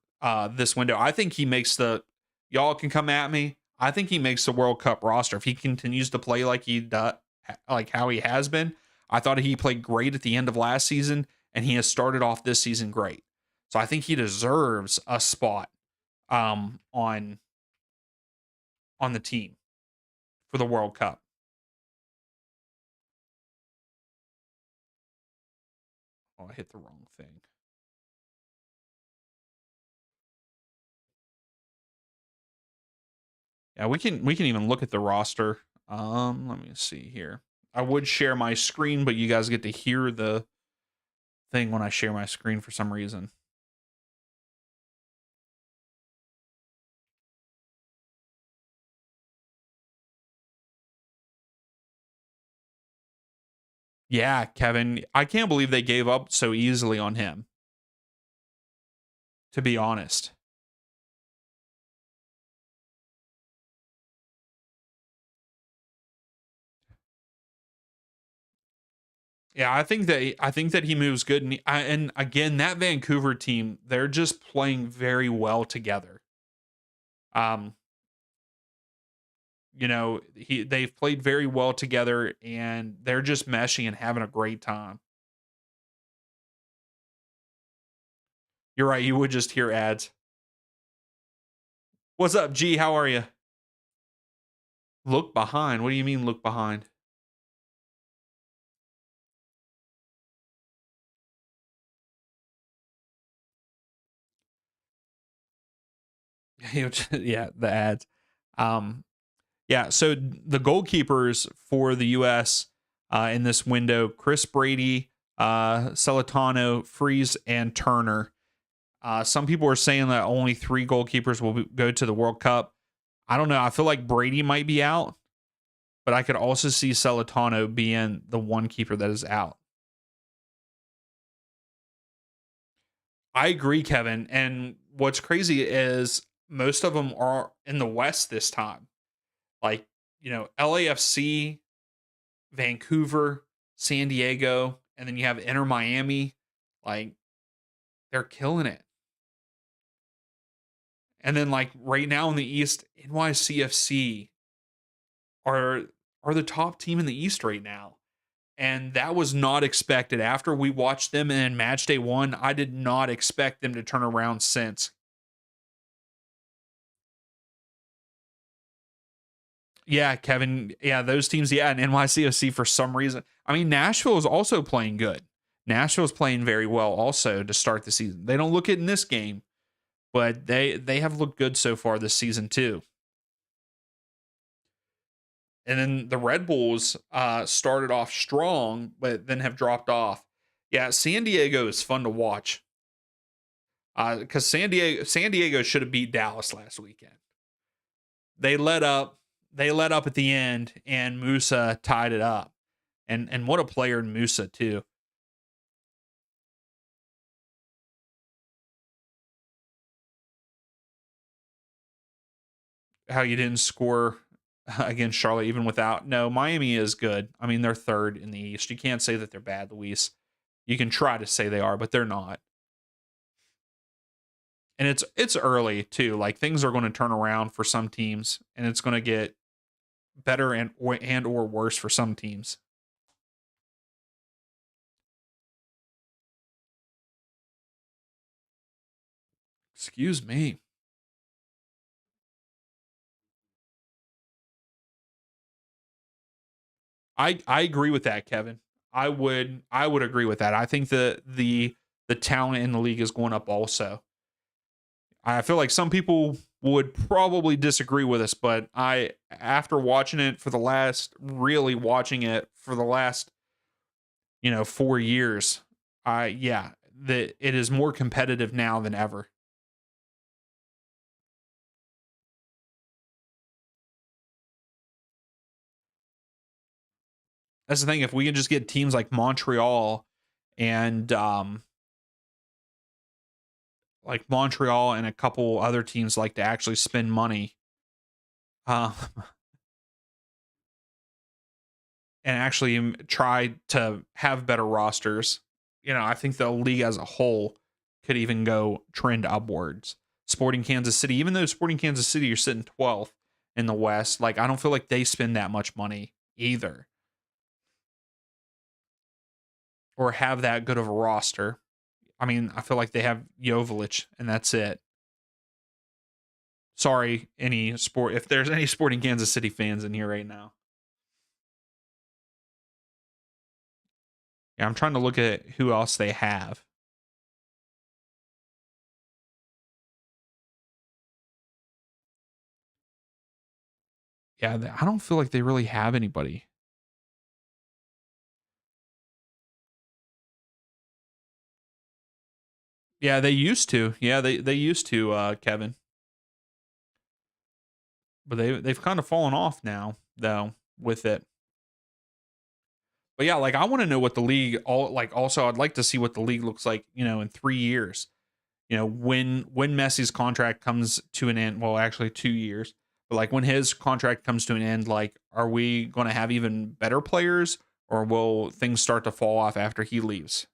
this window. I think he makes the. Y'all can come at me. I think he makes the World Cup roster if he continues to play like he does, like how he has been. I thought he played great at the end of last season, and he has started off this season great. So I think he deserves a spot on the team for the World Cup. Oh, I hit the wrong thing. Yeah, we can even look at the roster. Let me see here. I would share my screen, but you guys get to hear the thing when I share my screen for some reason. Yeah, Kevin, I can't believe they gave up so easily on him, to be honest. Yeah, I think that he moves good, and again, that Vancouver team, they're just playing very well together. Um, they've played very well together, and they're just meshing and having a great time. You're right, you would just hear ads. What's up, G? How are you? Look behind. What do you mean look behind? Yeah, the ads. Um, yeah, so the goalkeepers for the U.S. In this window: Chris Brady, Celentano, Freeze, and Turner. Some people are saying that only three goalkeepers will go to the World Cup. I don't know. I feel like Brady might be out, but I could also see Celentano being the one keeper that is out. I agree, Kevin. And what's crazy is most of them are in the West this time. Like, LAFC, Vancouver, San Diego, and then you have Inter Miami. Like, they're killing it. And then, like, right now in the East, NYCFC are the top team in the East right now. And that was not expected. After we watched them in match day 1, I did not expect them to turn around since. Yeah, Kevin. Yeah, those teams. Yeah, and NYCFC for some reason. I mean, Nashville is also playing good. Nashville's playing very well also to start the season. They don't look it in this game, but they have looked good so far this season too. And then the Red Bulls started off strong, but then have dropped off. Yeah, San Diego is fun to watch because San Diego should have beat Dallas last weekend. They let up. They let up at the end, and Musa tied it up. And what a player in Musa too. How you didn't score against Charlotte even without. No, Miami is good. I mean, they're third in the East. You can't say that they're bad, Luis. You can try to say they are, but they're not. And it's early too. Like things are going to turn around for some teams, and it's going to get better and or worse for some teams. Excuse me. I agree with that, Kevin. I would agree with that. I think the talent in the league is going up also. I feel like some people would probably disagree with us, but after watching it for the last really watching it for the last 4 years, yeah, that it is more competitive now than ever. That's the thing. If we can just get teams like Montreal and a couple other teams like to actually spend money, uh, and actually try to have better rosters, I think the league as a whole could even go trend upwards. Sporting Kansas City, even though Sporting Kansas City are sitting 12th in the West, like I don't feel like they spend that much money either or have that good of a roster. I mean, I feel like they have Jovic and that's it. Sorry, if there's any Sporting Kansas City fans in here right now. Yeah, I'm trying to look at who else they have. Yeah, I don't feel like they really have anybody. Yeah, they used to. Yeah, they used to, Kevin. But they've kind of fallen off now, though, with it. But yeah, like I want to know what the league all like. Also, I'd like to see what the league looks like, in 3 years. When Messi's contract comes to an end. Well, actually, 2 years. But like when his contract comes to an end, like, are we going to have even better players? or will things start to fall off after he leaves?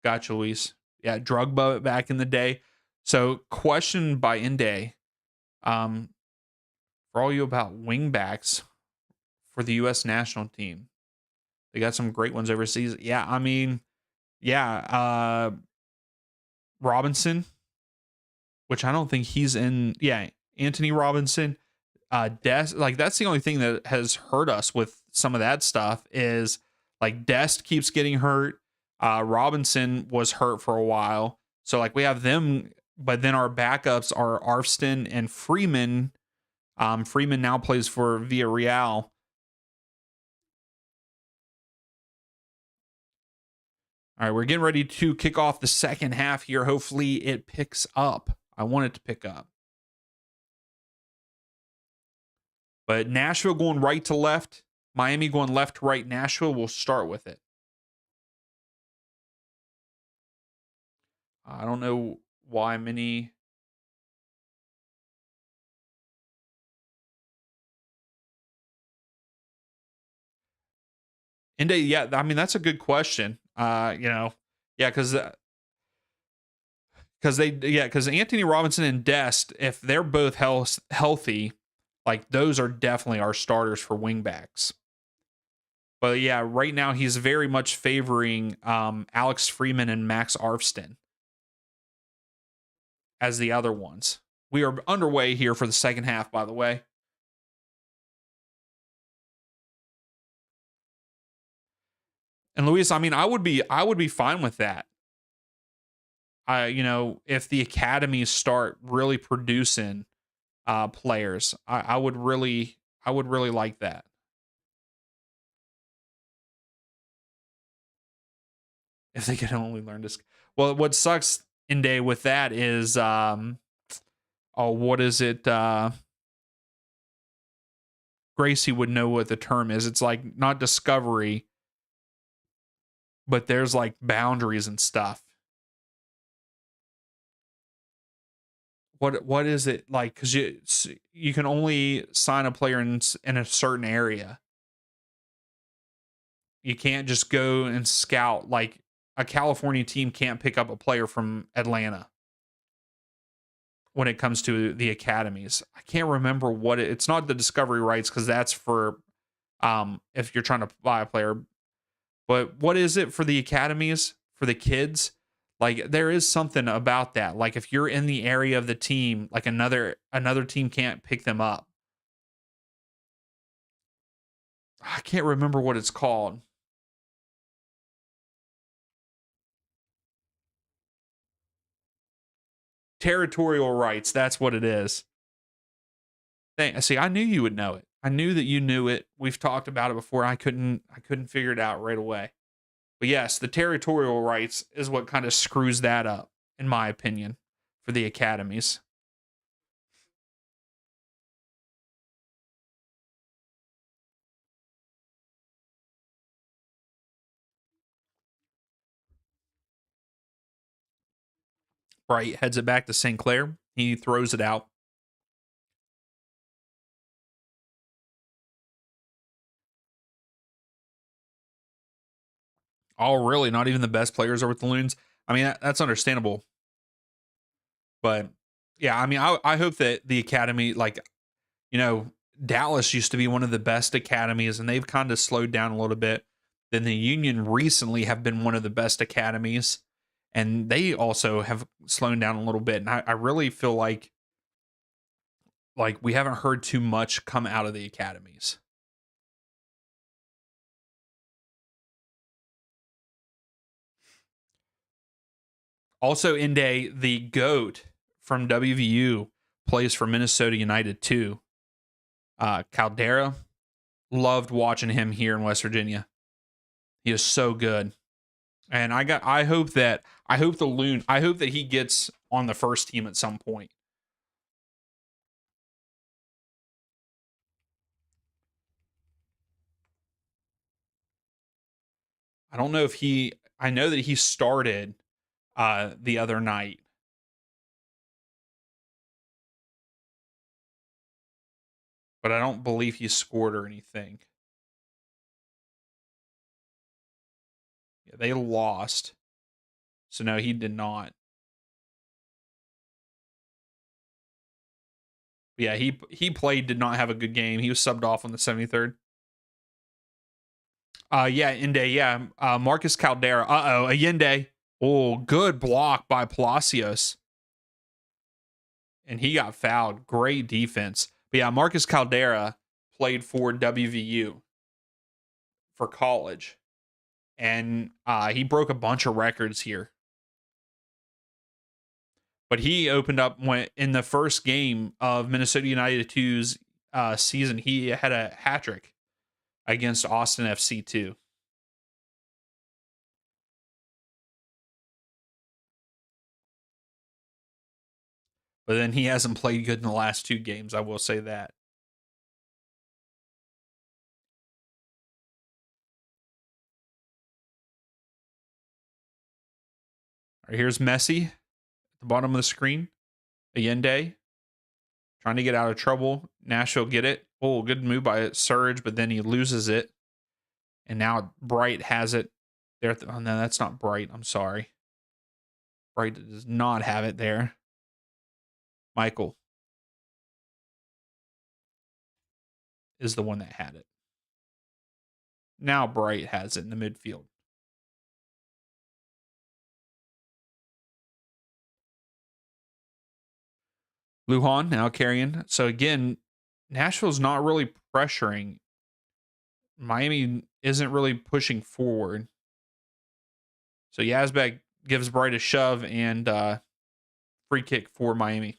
Gotcha, Luis. Yeah, Drugba back in the day. So, question by Inday, um, for all you about wingbacks for the U.S. national team. They got some great ones overseas. Yeah, I mean, yeah, Robinson, which I don't think he's in. Yeah, Anthony Robinson, Dest. Like that's the only thing that has hurt us with some of that stuff is like Dest keeps getting hurt. Robinson was hurt for a while, so like we have them, but then our backups are Arfston and Freeman. Freeman now plays for Villarreal. All right, we're getting ready to kick off the second half here. Hopefully, it picks up. I want it to pick up. But Nashville going right to left, Miami going left to right. Nashville, we'll start with it. I don't know why many. Inday, yeah, I mean that's a good question. Yeah, because Anthony Robinson and Dest, if they're both healthy, like those are definitely our starters for wingbacks. But yeah, right now he's very much favoring Alex Freeman and Max Arfston as the other ones. We are underway here for the second half, by the way. And Luis, I mean, I would be fine with that. If the academies start really producing players, I would really like that. If they can only learn to. Well, what sucks in day with that is, what is it? Gracie would know what the term is. It's like not discovery, but there's like boundaries and stuff. What is it like? Because you can only sign a player in a certain area. You can't just go and scout. Like a California team can't pick up a player from Atlanta when it comes to the academies. I can't remember it's not the discovery rights because that's for if you're trying to buy a player. But what is it for the academies for the kids? Like there is something about that. Like if you're in the area of the team, like another team can't pick them up. I can't remember what it's called. Territorial rights, that's what it is. See, I knew you would know it. I knew that you knew it. We've talked about it before. I couldn't figure it out right away. But yes, the territorial rights is what kind of screws that up, in my opinion, for the academies. Right, heads it back to St. Clair. He throws it out. Oh, really? Not even the best players are with the Loons? I mean, that's understandable. But yeah, I mean, I hope that the academy, like, you know, Dallas used to be one of the best academies and they've kind of slowed down a little bit. Then the Union recently have been one of the best academies and they also have slowed down a little bit. And I really feel like we haven't heard too much come out of the academies. Also, Inde, the GOAT from WVU plays for Minnesota United too. Caldera, loved watching him here in West Virginia. He is so good. And I hope that he gets on the first team at some point. I don't know if I know that he started the other night. But I don't believe he scored or anything. Yeah, they lost. So no, he did not. But yeah, he played, did not have a good game. He was subbed off on the 73rd. Yeah, Inde, yeah. Marcus Caldera. Allende. Oh, good block by Palacios. And he got fouled. Great defense. But yeah, Marcus Caldera played for WVU for college. And he broke a bunch of records here. But he opened up when in the first game of Minnesota United 2's season, he had a hat trick against Austin FC 2. But then he hasn't played good in the last 2 games, I will say that. All right, here's Messi at the bottom of the screen. Allende trying to get out of trouble. Nashville get it. Oh, good move by Surge, but then he loses it. And now Bright has it. There. Oh, no, that's not Bright. I'm sorry. Bright does not have it there. Michael is the one that had it. Now Bright has it in the midfield. Lujan now carrying. So again, Nashville's not really pressuring. Miami isn't really pushing forward. So Yazbek gives Bright a shove and free kick for Miami.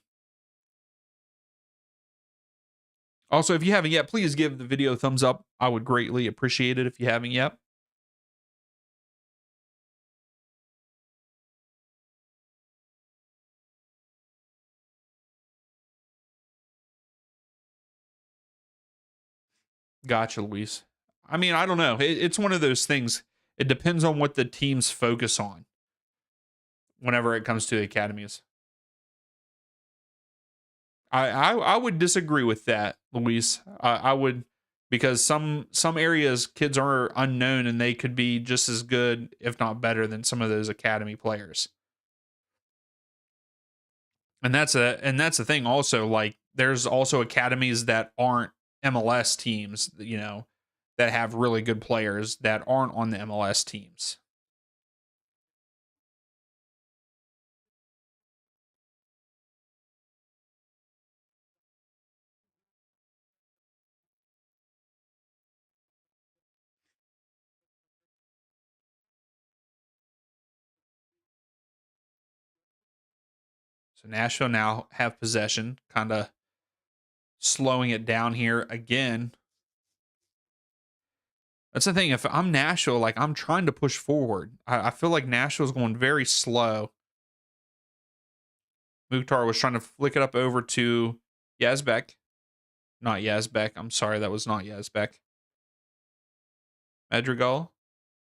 Also, if you haven't yet, please give the video a thumbs up. I would greatly appreciate it if you haven't yet. Gotcha, Luis. I mean, I don't know. It's one of those things. It depends on what the teams focus on whenever it comes to academies. I would disagree with that, Luis. I would, because some areas kids are unknown and they could be just as good, if not better, than some of those academy players. And that's the thing also, like there's also academies that aren't MLS teams, you know, that have really good players that aren't on the MLS teams. So Nashville now have possession, kind of slowing it down here again. That's the thing. If I'm Nashville, like I'm trying to push forward. I feel like Nashville's going very slow. Mukhtar was trying to flick it up over to Yazbek. Not Yazbek. I'm sorry, that was not Yazbek. Madrigal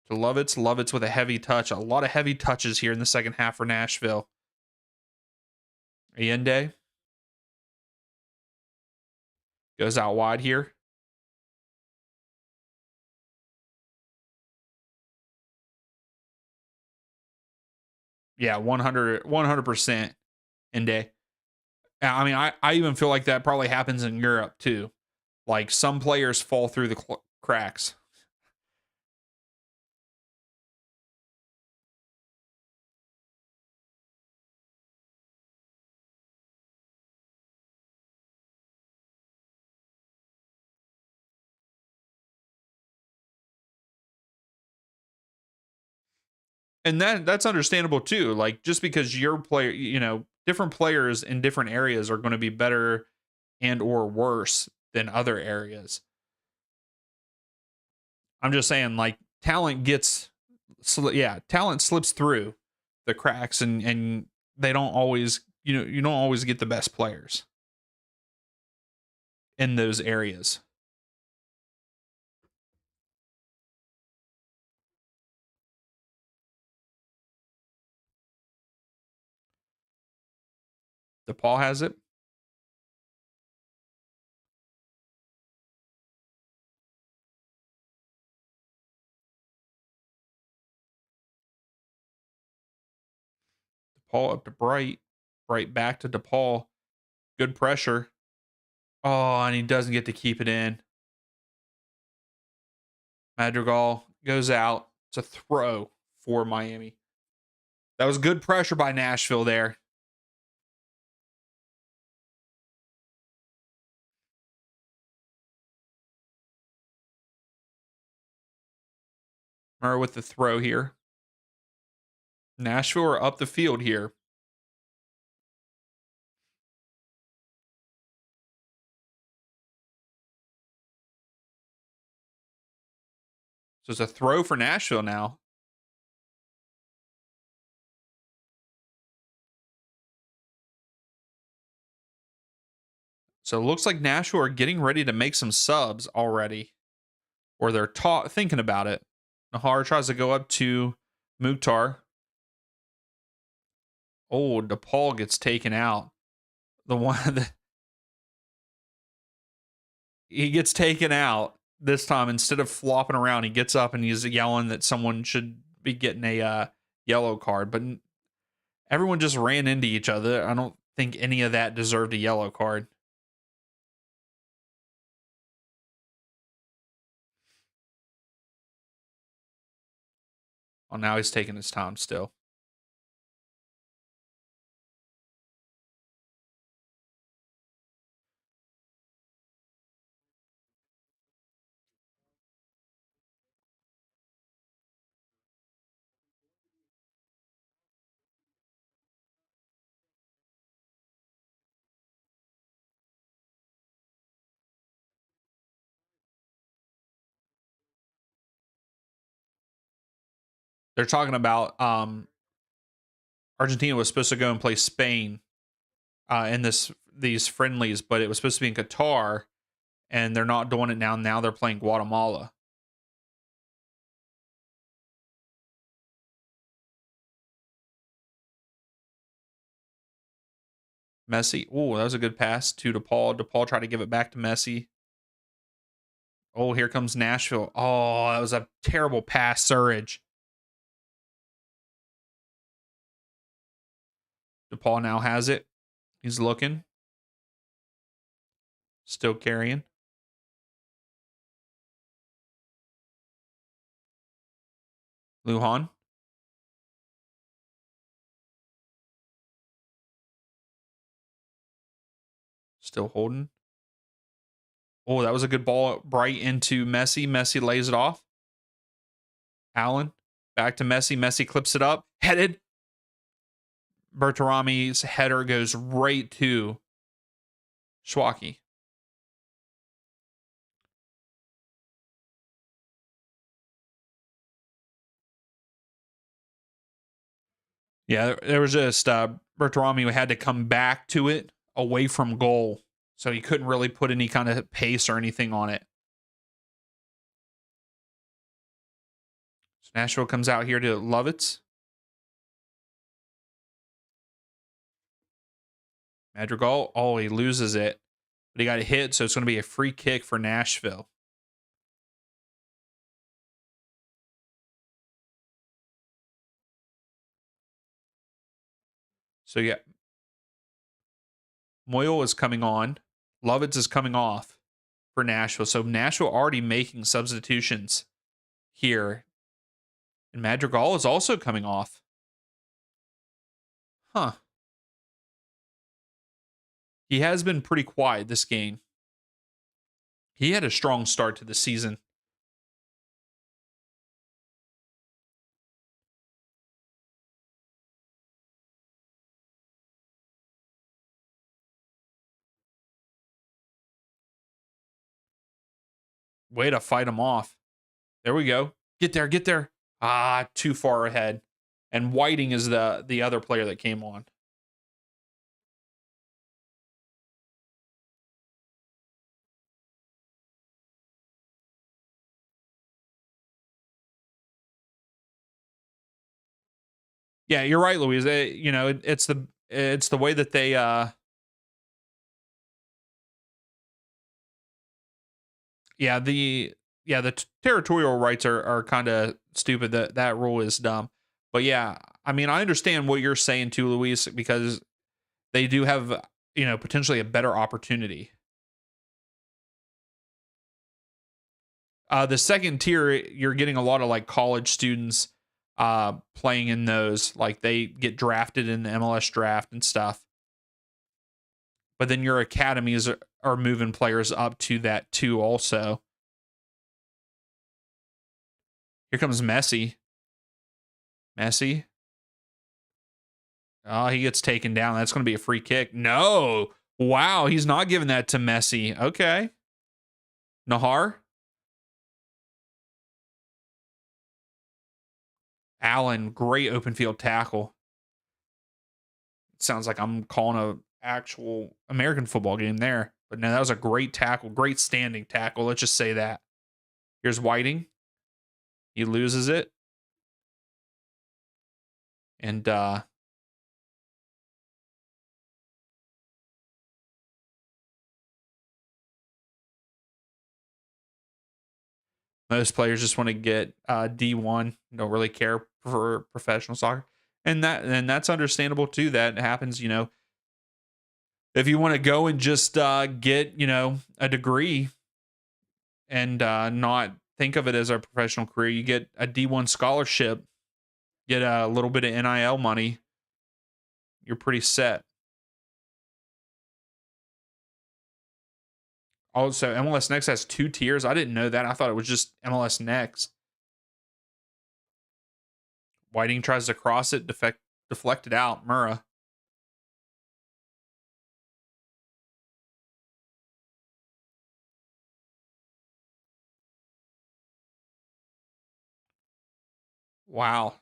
to Lovitz. Lovitz with a heavy touch. A lot of heavy touches here in the second half for Nashville. Allende goes out wide here. Yeah, 100%. Ende. I mean, I even feel like that probably happens in Europe too. Like some players fall through the cracks. And that's understandable too. Like just because your player, you know, different players in different areas are going to be better and or worse than other areas. I'm just saying, like talent talent slips through the cracks, and they don't always, you don't always get the best players in those areas. DePaul has it. DePaul up to Bright. Bright back to DePaul. Good pressure. Oh, and he doesn't get to keep it in. Madrigal goes out. It's a throw for Miami. That was good pressure by Nashville there. Murray with the throw here. Nashville are up the field here. So it's a throw for Nashville now. So it looks like Nashville are getting ready to make some subs already. Or they're thinking about it. Nahar tries to go up to Mukhtar. Oh, DePaul gets taken out. The one that he gets taken out this time. Instead of flopping around, he gets up and he's yelling that someone should be getting a yellow card. But everyone just ran into each other. I don't think any of that deserved a yellow card. Well, now he's taking his time still. They're talking about Argentina was supposed to go and play Spain in these friendlies, but it was supposed to be in Qatar, and they're not doing it now. Now they're playing Guatemala. Messi. Oh, that was a good pass to DePaul. DePaul tried to give it back to Messi. Oh, here comes Nashville. Oh, that was a terrible pass, Surridge. DePaul now has it. He's looking. Still carrying. Lujan. Still holding. Oh, that was a good ball right into Messi. Messi lays it off. Allen. Back to Messi. Messi clips it up. Headed. Bertarami's header goes right to Schwaki. Yeah, there was just Bertarami had to come back to it away from goal. So he couldn't really put any kind of pace or anything on it. So Nashville comes out here to Lovitz. Madrigal. Oh, he loses it. But he got a hit, so it's going to be a free kick for Nashville. So yeah, Moyle is coming on. Lovitz is coming off for Nashville. So Nashville already making substitutions here. And Madrigal is also coming off. Huh. He has been pretty quiet this game. He had a strong start to the season. Way to fight him off. There we go. Get there, get there. Ah, too far ahead. And Whiting is the other player that came on. Yeah, you're right, Louise. It's the way that they Yeah, the territorial rights are kind of stupid. That rule is dumb. But yeah, I mean, I understand what you're saying too, Luis, because they do have, potentially a better opportunity. The second tier, you're getting a lot of like college students playing in those. Like they get drafted in the MLS draft and stuff. But then your academies are moving players up to that too also. Here comes Messi. Messi. Oh, he gets taken down. That's going to be a free kick. No. Wow, he's not giving that to Messi. Okay. Nahar. Allen, great open field tackle. It sounds like I'm calling a actual American football game there. But no, that was a great tackle, great standing tackle. Let's just say that. Here's Whiting. He loses it. And most players just want to get D1, don't really care for professional soccer. And that's understandable too. That happens, if you want to go and just get, a degree and not think of it as a professional career, you get a D1 scholarship, get a little bit of NIL money, you're pretty set. Also, MLS Next has 2 tiers. I didn't know that. I thought it was just MLS Next. Whiting tries to cross it, deflected out. Murrah. Wow.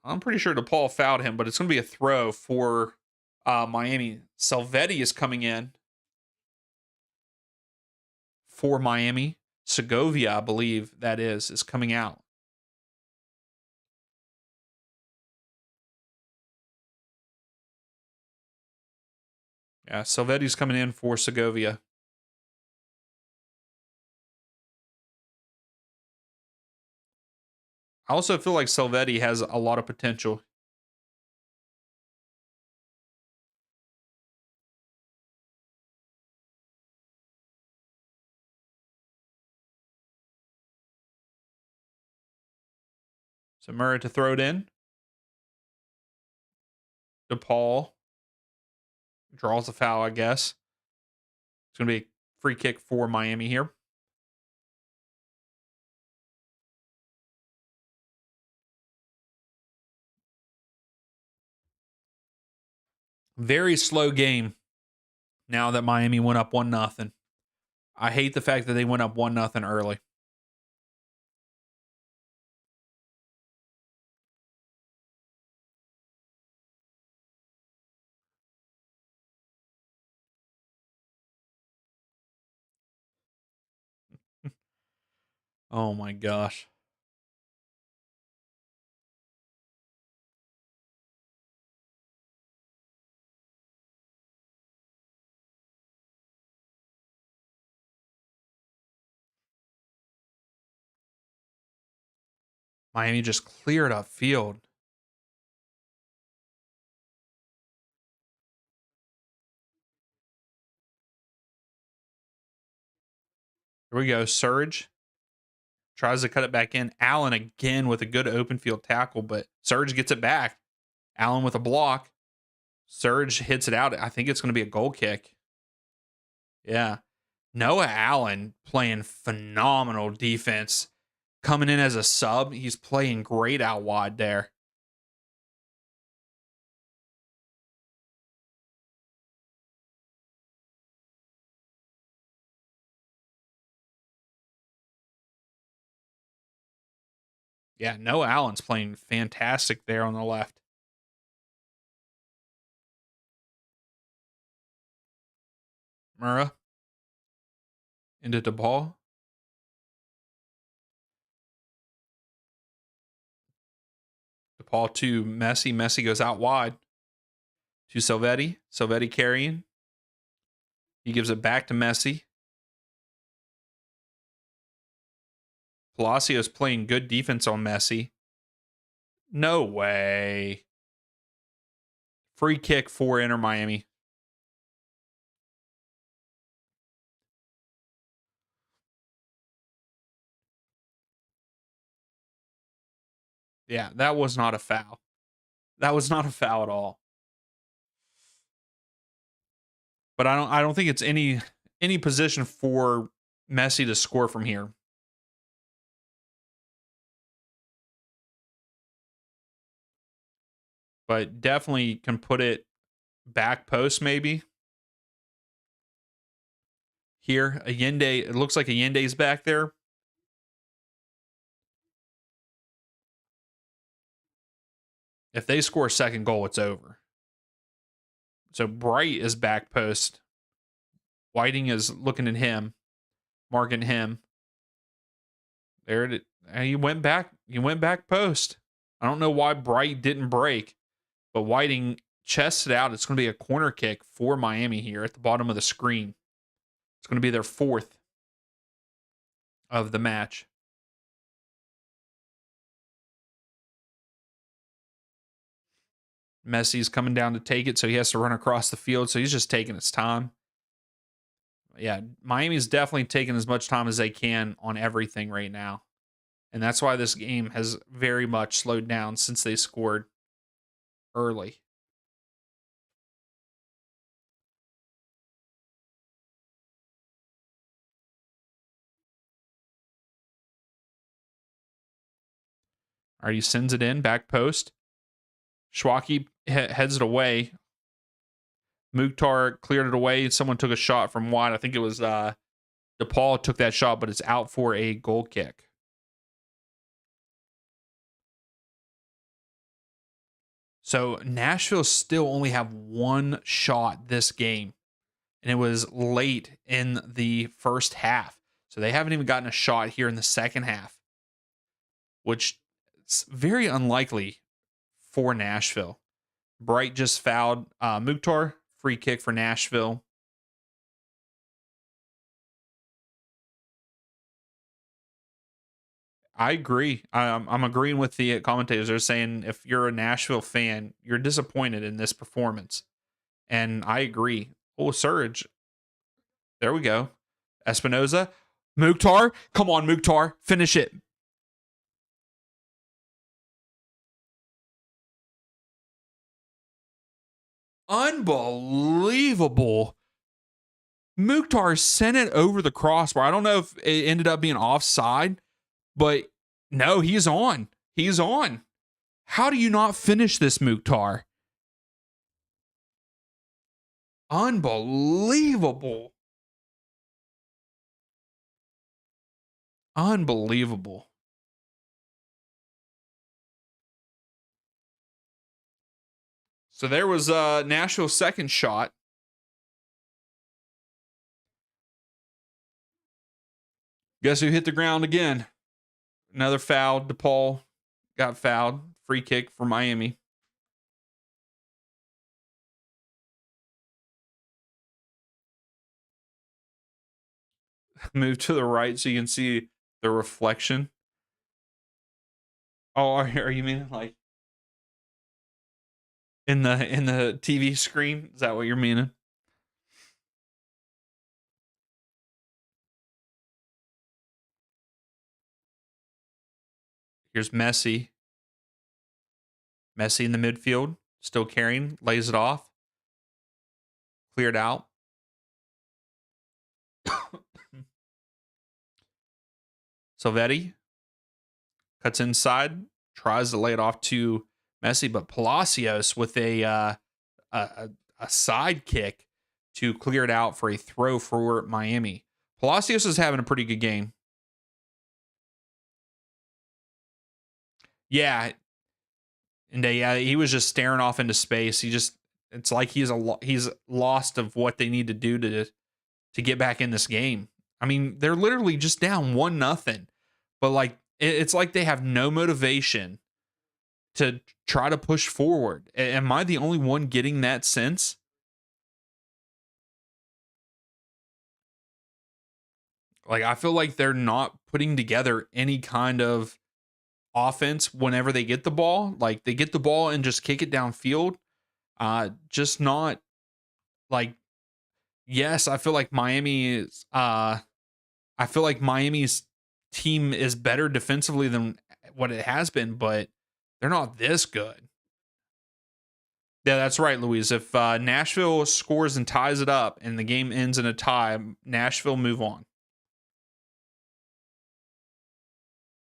I'm pretty sure DePaul fouled him, but it's going to be a throw for Miami. Salvetti is coming in for Miami. Segovia, I believe that is coming out. Yeah, Salvetti's coming in for Segovia. I also feel like Salvetti has a lot of potential. So Murray to throw it in. DePaul draws a foul, I guess. It's going to be a free kick for Miami here. Very slow game now that Miami went up 1-0. I hate the fact that they went up 1-0 early. Oh my gosh. Miami just cleared up field. Here we go. Surge tries to cut it back in. Allen again with a good open field tackle, but Surge gets it back. Allen with a block. Surge hits it out. I think it's going to be a goal kick. Yeah. Noah Allen playing phenomenal defense. Coming in as a sub. He's playing great out wide there. Yeah, Noah Allen's playing fantastic there on the left. Murrah into DePaul. DePaul to Messi. Messi goes out wide to Salvetti. Salvetti carrying. He gives it back to Messi. Palacios playing good defense on Messi. No way. Free kick for Inter Miami. Yeah, that was not a foul. That was not a foul at all. But I don't think it's any position for Messi to score from here. But definitely can put it back post maybe. Here, Allende, it looks like Allende's back there. If they score a second goal, it's over. So Bright is back post. Whiting is looking at him, marking him. There it is. He went back. He went back post. I don't know why Bright didn't break, but Whiting chests it out. It's going to be a corner kick for Miami here at the bottom of the screen. It's going to be their fourth of the match. Messi's coming down to take it, so he has to run across the field. So he's just taking his time. Yeah, Miami's definitely taking as much time as they can on everything right now. And that's why this game has very much slowed down since they scored early. All right, he sends it in, back post. Schwaki heads it away. Mukhtar cleared it away. Someone took a shot from wide. I think it was DePaul took that shot, but it's out for a goal kick. So Nashville still only have one shot this game, and it was late in the first half. So they haven't even gotten a shot here in the second half, which is very unlikely for Nashville. Bright just fouled Mukhtar. Free kick for Nashville. I agree. I'm agreeing with the commentators. They're saying if you're a Nashville fan, you're disappointed in this performance. And I agree. Oh, Surge. There we go. Espinoza. Mukhtar. Come on, Mukhtar. Finish it. Unbelievable. Mukhtar sent it over the crossbar. I don't know if it ended up being offside, but no, he's on. He's on. How do you not finish this, Mukhtar? Unbelievable. Unbelievable. So there was Nashville's second shot. Guess who hit the ground again? Another foul. DePaul got fouled. Free kick for Miami. Move to the right so you can see the reflection. Oh, are you meaning like in the TV screen? Is that what you're meaning? Here's Messi. Messi in the midfield, still carrying, lays it off. Cleared out. Salvetti cuts inside, tries to lay it off to Messi, but Palacios with a side kick to clear it out for a throw for Miami. Palacios is having a pretty good game. Yeah, and he was just staring off into space. It's like he's lost of what they need to do to get back in this game. I mean, they're literally just down 1-0, but like it's like they have no motivation to try to push forward. Am I the only one getting that sense? Like I feel like they're not putting together any kind of offense whenever they get the ball. Like they get the ball and just kick it downfield. Just not like, yes, I feel like Miami's team is better defensively than what it has been, but they're not this good. Yeah, that's right, Louise. If Nashville scores and ties it up and the game ends in a tie, Nashville move on.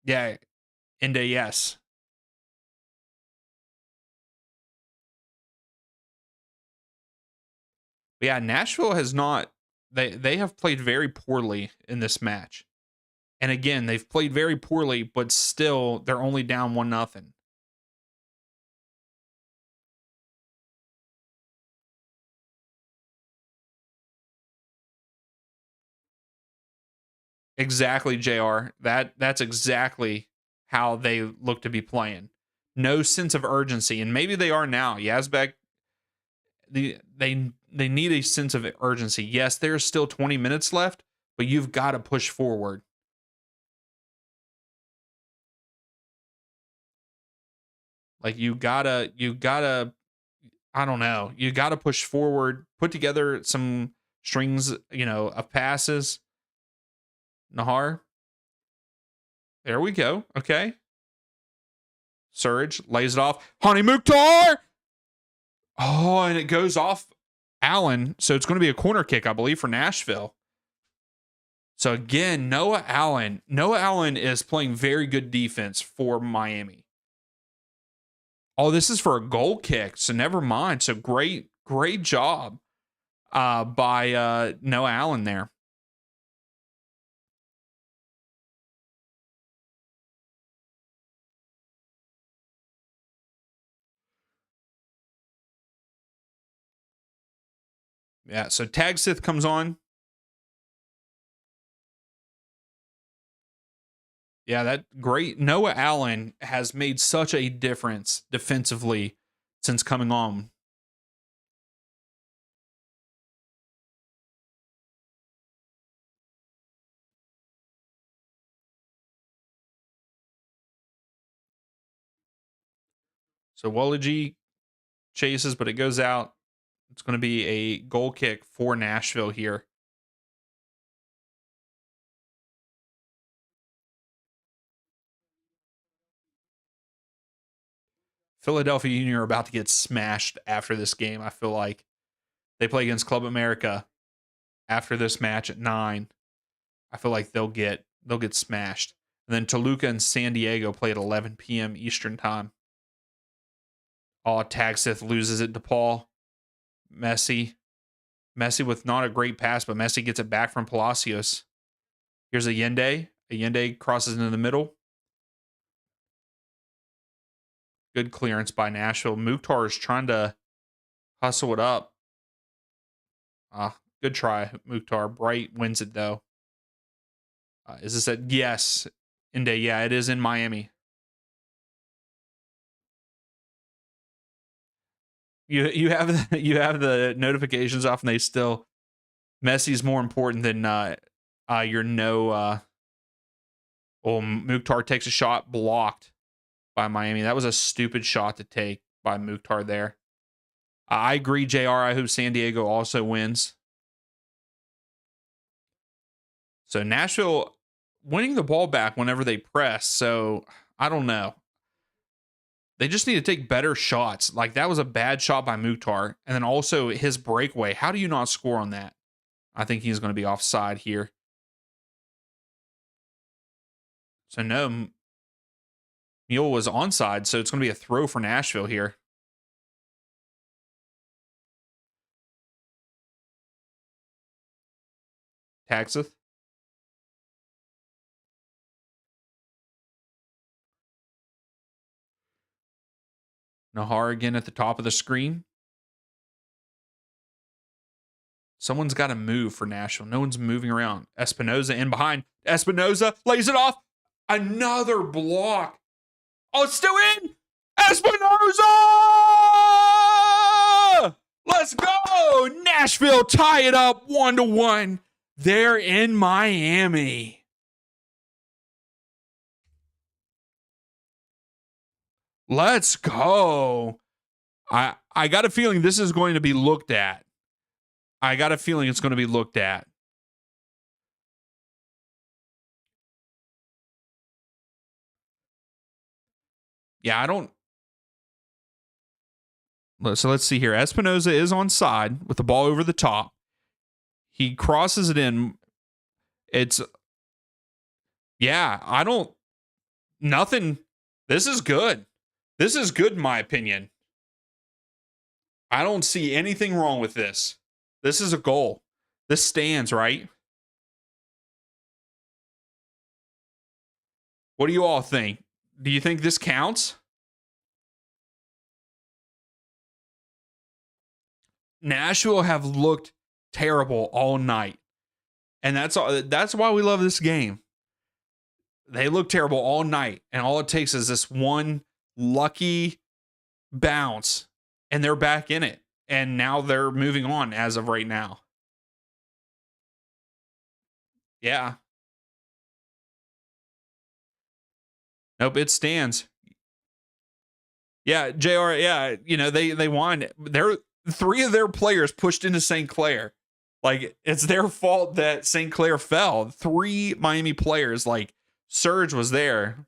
Yeah, and a yes. But yeah, Nashville has not. They have played very poorly in this match, and again, they've played very poorly, but still, they're only down 1-0. Exactly, JR. That's exactly how they look to be playing. No sense of urgency, and maybe they are now. Yazbek, they need a sense of urgency. Yes, there's still 20 minutes left, but you've got to push forward. Like you gotta, I don't know, you gotta push forward, put together some strings, of passes. Nahar. There we go. Okay. Surge lays it off. Hani Mukhtar. Oh, and it goes off Allen. So it's going to be a corner kick, I believe, for Nashville. So again, Noah Allen. Noah Allen is playing very good defense for Miami. Oh, this is for a goal kick. So never mind. So great job by Noah Allen there. Yeah, so Tag Sith comes on. Yeah, that great. Noah Allen has made such a difference defensively since coming on. So Wallagy chases, but it goes out. It's going to be a goal kick for Nashville here. Philadelphia Union are about to get smashed after this game. I feel like they play against Club America after this match at 9. I feel like they'll get smashed. And then Toluca and San Diego play at 11 p.m. Eastern time. Oh, Tagsith loses it to Paul. Messi with not a great pass, but Messi gets it back from Palacios. Here's Allende. Allende crosses into the middle. Good clearance by Nashville. Mukhtar is trying to hustle it up. Good try, Mukhtar. Bright wins it, though. Is this a... Yes. Inde, yeah, it is in Miami. You have the notifications off, and they still... Messi's more important than your no... Mukhtar takes a shot blocked by Miami. That was a stupid shot to take by Mukhtar there. I agree, JR. I hope San Diego also wins. So Nashville winning the ball back whenever they press. So I don't know. They just need to take better shots. Like that was a bad shot by Mukhtar. And then also his breakaway. How do you not score on that? I think he's going to be offside here. So no, Mule was onside. So it's going to be a throw for Nashville here. Taxith. Nahar again at the top of the screen. Someone's got to move for Nashville. No one's moving around. Espinoza in behind. Espinoza lays it off. Another block. Oh, it's still in. Espinoza! Let's go. Nashville tie it up 1-1. They're in Miami. Let's go. I got a feeling this is going to be looked at. I got a feeling it's going to be looked at. Yeah, I don't. So let's see here. Espinoza is on side with the ball over the top. He crosses it in. It's, yeah, I don't, nothing. This is good. This is good in my opinion. I don't see anything wrong with this. This is a goal. This stands, right? What do you all think? Do you think this counts? Nashville have looked terrible all night. And that's why we love this game. They look terrible all night, and all it takes is this one lucky bounce, and they're back in it. And now they're moving on as of right now. Yeah. Nope, it stands. Yeah, JR, yeah, they won. They're 3 of their players pushed into St. Clair. Like, it's their fault that St. Clair fell. 3 Miami players, like Surge was there.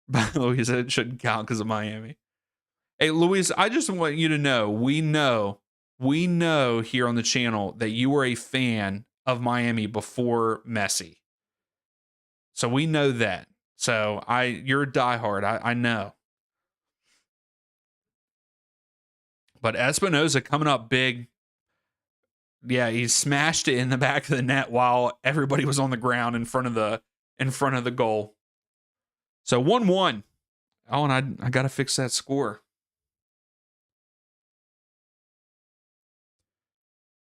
But Luis said it shouldn't count because of Miami. Hey, Luis, I just want you to know, we know here on the channel that you were a fan of Miami before Messi. So we know that. So you're a diehard. I know. But Espinoza coming up big. Yeah, he smashed it in the back of the net while everybody was on the ground in front of the goal. So 1-1. Oh, and I got to fix that score.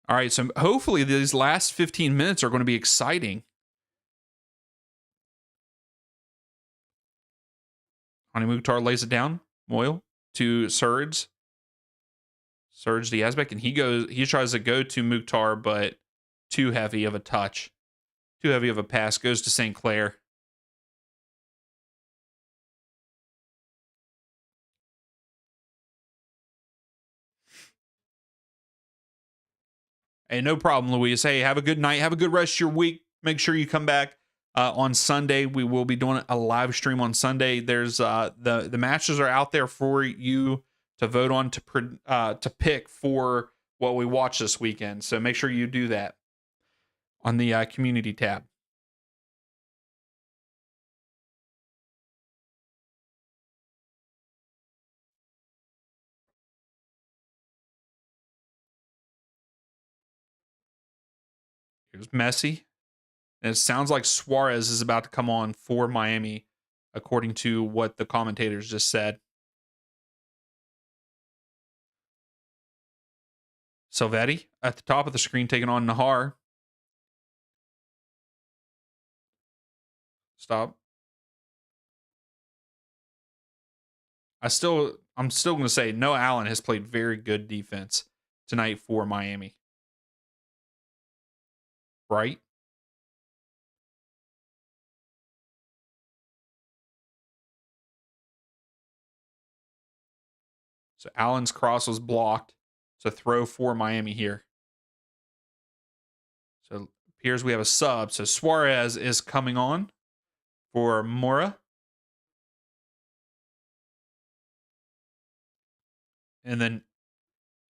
All right, so hopefully these last 15 minutes are going to be exciting. Hani Mukhtar lays it down. Moyle to Surge. Surge Diazbek, and he tries to go to Mukhtar, but too heavy of a touch. Too heavy of a pass. Goes to St. Clair. Hey, no problem, Luis. Hey, have a good night. Have a good rest of your week. Make sure you come back on Sunday. We will be doing a live stream on Sunday. There's the matches are out there for you to vote on to pick for what we watch this weekend. So make sure you do that on the community tab. Here's Messi. And it sounds like Suarez is about to come on for Miami, according to what the commentators just said. Silvetti at the top of the screen taking on Nahar. Stop. I'm still going to say Noah Allen has played very good defense tonight for Miami. Right? So Allen's cross was blocked. So throw for Miami here. So appears we have a sub. So Suarez is coming on for Mora. And then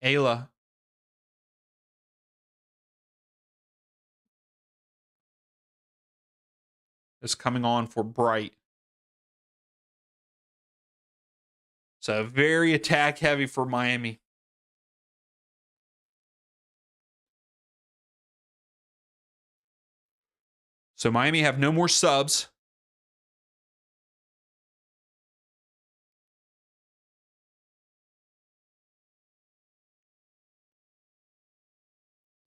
Ayla is coming on for Bright. So very attack heavy for Miami. So Miami have no more subs.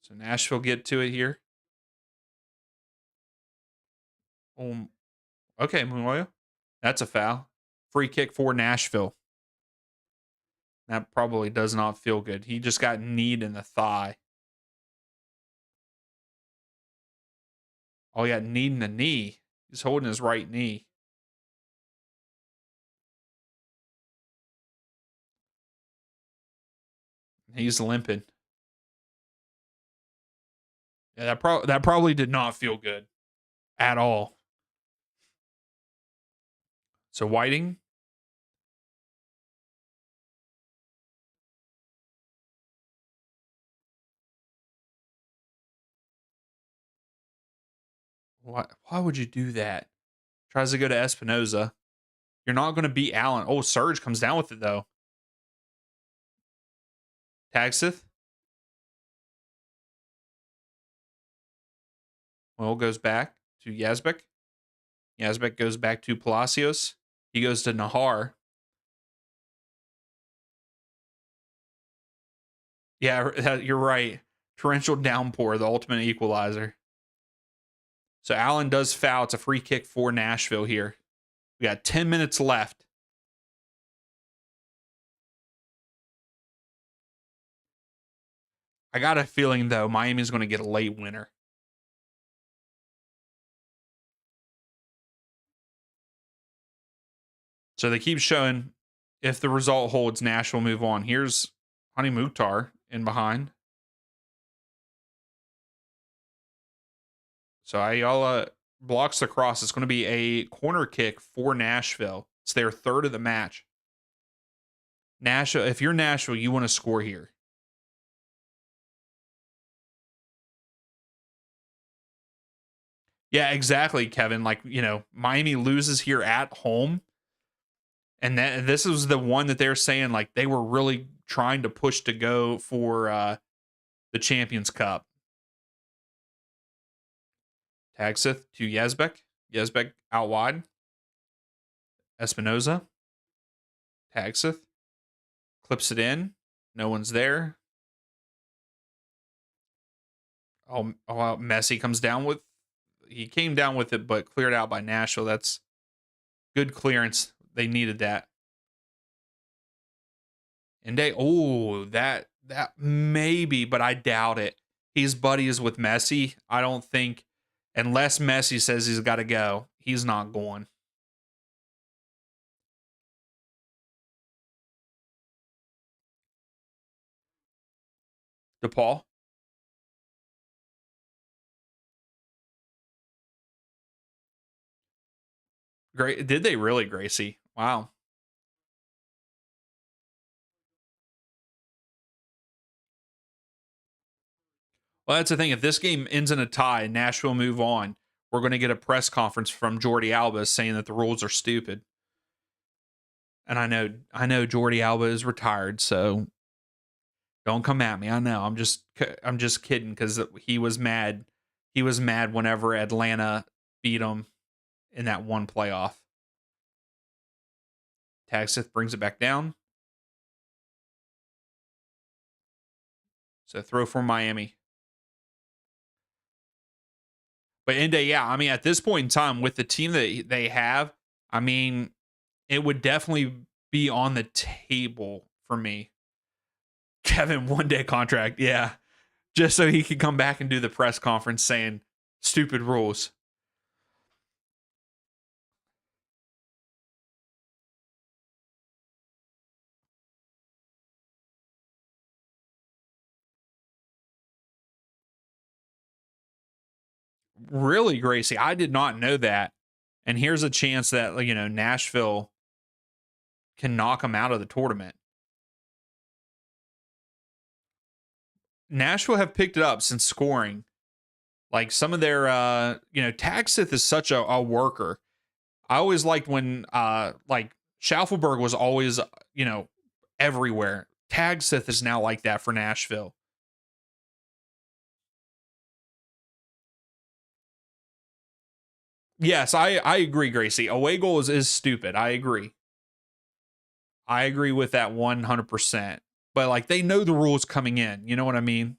So Nashville get to it here. Okay, Munoyo. That's a foul. Free kick for Nashville. That probably does not feel good. He just got kneed in the thigh. Oh, he got kneed in the knee. He's holding his right knee. He's limping. Yeah, that probably did not feel good at all. So Whiting. Why would you do that? Tries to go to Espinoza. You're not going to beat Allen. Oh, Surge comes down with it, though. Tagsith. Well, goes back to Yazbek. Yazbek goes back to Palacios. He goes to Nahar. Yeah, you're right. Torrential downpour, the ultimate equalizer. So Allen does foul. It's a free kick for Nashville here. We got 10 minutes left. I got a feeling, though, Miami's going to get a late winner. So they keep showing if the result holds, Nashville move on. Here's Honey Mukhtar in behind. So Ayala blocks the cross. It's going to be a corner kick for Nashville. It's their third of the match. Nashville, if you're Nashville, you want to score here. Yeah, exactly, Kevin. Like, Miami loses here at home. And this was the one that they're saying, like, they were really trying to push to go for the Champions Cup. Tagsith to Yazbek. Yazbek out wide. Espinoza. Tagsith. Clips it in. No one's there. Oh, Messi comes down with. He came down with it, but cleared out by Nashville. That's good clearance. They needed that. And that maybe, but I doubt it. He's buddies with Messi. I don't think, unless Messi says he's got to go, he's not going. DePaul. Great. Did they really, Gracie? Wow. Well, that's the thing. If this game ends in a tie and Nashville move on, we're going to get a press conference from Jordi Alba saying that the rules are stupid. And I know Jordi Alba is retired, so don't come at me. I know. I'm just kidding because he was mad. He was mad whenever Atlanta beat him in that one playoff. Tagsith brings it back down. So throw for Miami. But Inde, yeah, I mean, at this point in time, with the team that they have, I mean, it would definitely be on the table for me. Kevin, 1-day contract, yeah. Just so he could come back and do the press conference saying stupid rules. Really, Gracie, I did not know that. And here's a chance that, Nashville can knock them out of the tournament. Nashville have picked it up since scoring. Like some of their, Tagsith is such a worker. I always liked when, Schaufelberg was always, everywhere. Tagsith is now like that for Nashville. Yes, I agree, Gracie. Away goal is stupid. I agree. I agree with that 100%. But like they know the rules coming in. You know what I mean?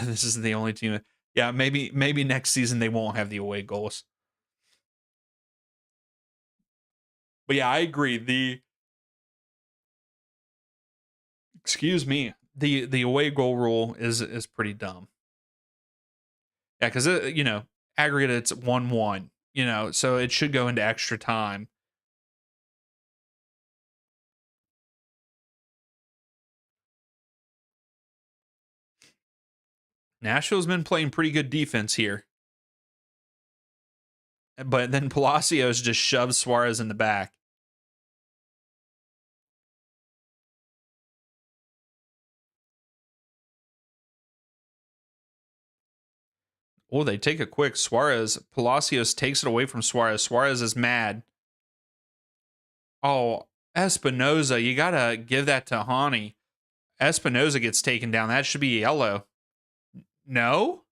This is the only team. Yeah, maybe next season they won't have the away goals. But yeah, I agree. Excuse me. The away goal rule is pretty dumb. Yeah, because aggregate it's 1-1. So it should go into extra time. Nashville's been playing pretty good defense here. But then Palacios just shoves Suarez in the back. Oh, they take a quick. Palacios takes it away from Suarez. Suarez is mad. Oh, Espinoza, you got to give that to Hani. Espinoza gets taken down. That should be yellow. No?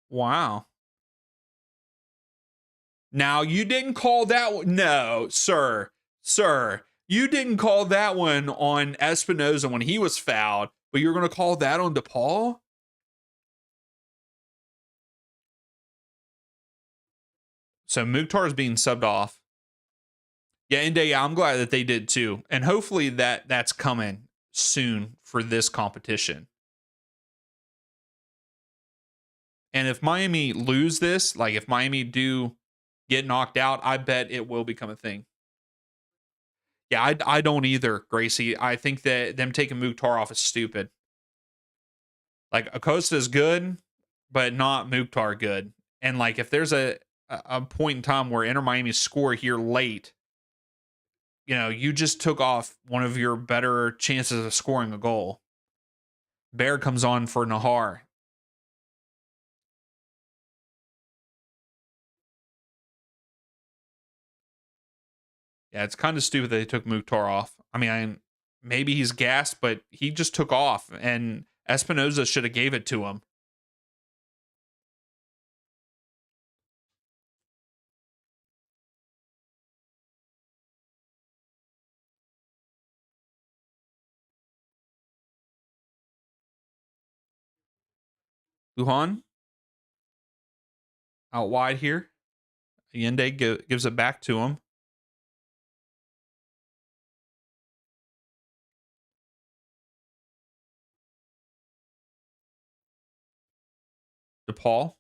Wow. Now, you didn't call that one. No, sir. Sir, you didn't call that one on Espinoza when he was fouled, but you're going to call that on DePaul? So Mukhtar is being subbed off. Yeah, and yeah, I'm glad that they did too. And hopefully that's coming soon for this competition. And if Miami lose this, like if Miami do get knocked out, I bet it will become a thing. Yeah, I don't either, Gracie. I think that them taking Mukhtar off is stupid. Like Acosta is good, but not Mukhtar good. And like if there's a point in time where Inter Miami score here late, you just took off one of your better chances of scoring a goal. Bear comes on for Nahar. Yeah, it's kind of stupid that they took Mukhtar off. I mean, maybe he's gassed, but he just took off, and Espinoza should have gave it to him. Lujan out wide here. Allende gives it back to him. DePaul.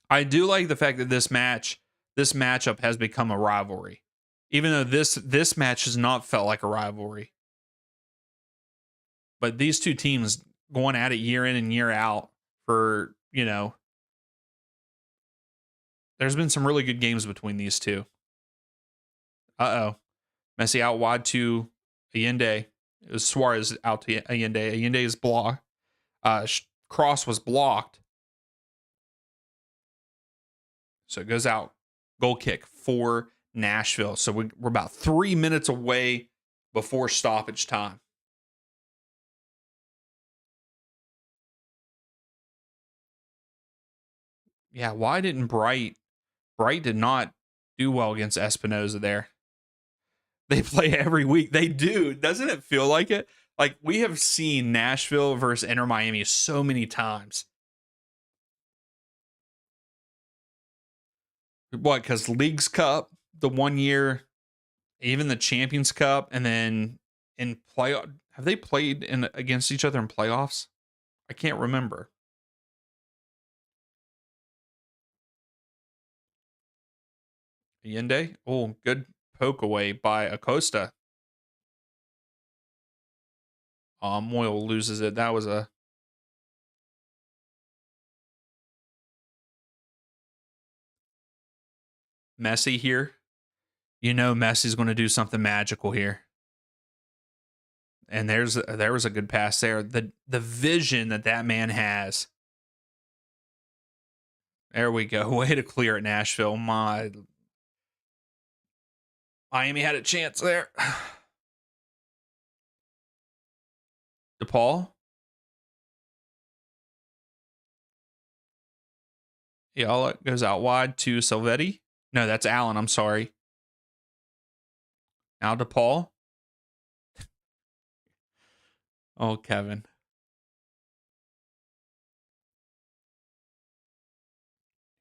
I do like the fact that this matchup has become a rivalry. Even though this match has not felt like a rivalry. But these two teams going at it year in and year out for, there's been some really good games between these two. Uh-oh. Messi out wide to Allende. It was Suarez out to Allende. Allende is blocked. Cross was blocked. So it goes out. Goal kick for Nashville. So we're about 3 minutes away before stoppage time. Yeah, why didn't Bright did not do well against Espinoza there? They play every week. They do. Doesn't it feel like it? Like we have seen Nashville versus Inter Miami so many times. What? Because Leagues Cup, the 1 year, even the Champions Cup, and then in playoff, have they played against each other in playoffs? I can't remember. Allende. Oh, good poke away by Acosta. Moyle loses it. That was a Messi here. Messi's going to do something magical here. And there was a good pass there. The vision that man has. There we go. Way to clear it, Nashville. Miami had a chance there. DePaul. Yeah, goes out wide to Silvetti. No, that's Allen. I'm sorry. Now DePaul. Oh, Kevin.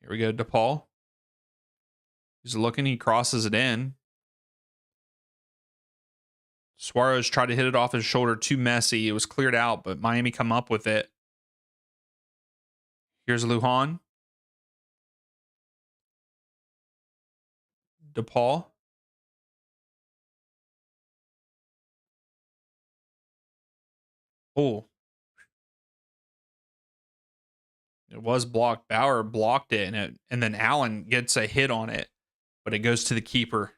Here we go, DePaul. He's looking. He crosses it in. Suarez tried to hit it off his shoulder to Messi. It was cleared out, but Miami come up with it. Here's Lujan. DePaul. Oh, it was blocked. Bauer blocked it, and then Allen gets a hit on it, but it goes to the keeper.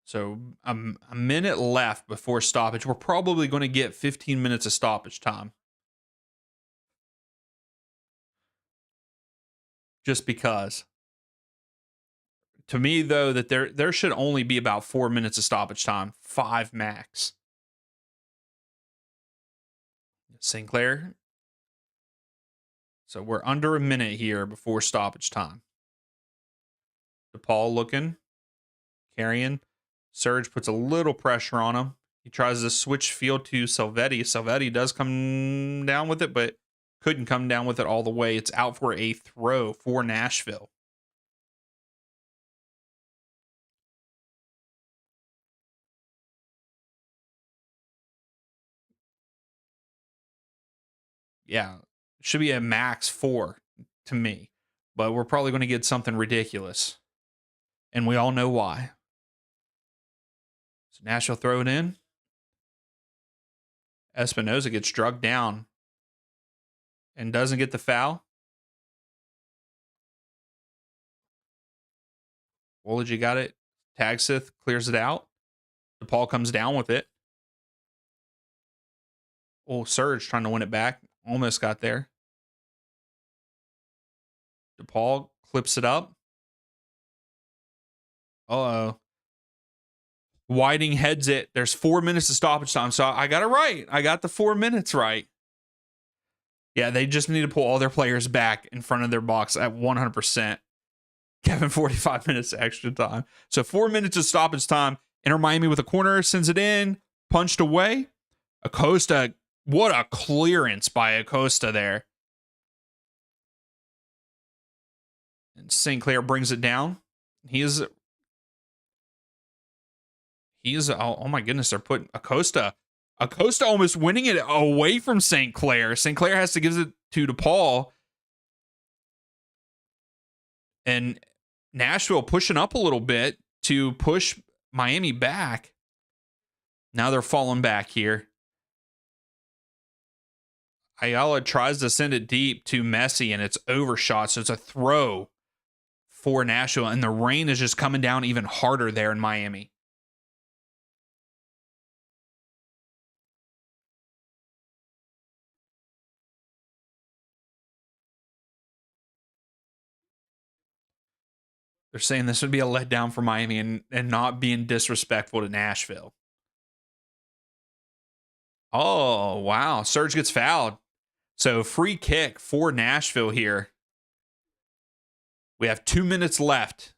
So a minute left before stoppage. We're probably going to get 15 minutes of stoppage time. Just because. To me, though, that there should only be about 4 minutes of stoppage time. 5 max. Sinclair. So we're under a minute here before stoppage time. DePaul looking. Carrying. Surge puts a little pressure on him. He tries to switch field to Salvetti. Salvetti does come down with it, but couldn't come down with it all the way. It's out for a throw for Nashville. Yeah, should be a max 4 to me, but we're probably going to get something ridiculous. And we all know why. So Nashville throw it in. Espinoza gets struck down and doesn't get the foul. Woolidge got it. Tagsith clears it out. DePaul comes down with it. Oh, Surge trying to win it back. Almost got there. DePaul clips it up. Uh-oh. Whiting heads it. There's 4 minutes of stoppage time. So I got it right. I got the 4 minutes right. Yeah, they just need to pull all their players back in front of their box at 100%. Kevin, 45 minutes extra time. So 4 minutes of stoppage time. Inter Miami with a corner, sends it in, punched away. Acosta, what a clearance by Acosta there. And Sinclair brings it down. He's oh my goodness, they're putting Acosta almost winning it away from St. Clair. St. Clair has to give it to DePaul. And Nashville pushing up a little bit to push Miami back. Now they're falling back here. Ayala tries to send it deep to Messi, and it's overshot. So it's a throw for Nashville. And the rain is just coming down even harder there in Miami. They're saying this would be a letdown for Miami and not being disrespectful to Nashville. Oh, wow. Surge gets fouled. So free kick for Nashville here. We have 2 minutes left.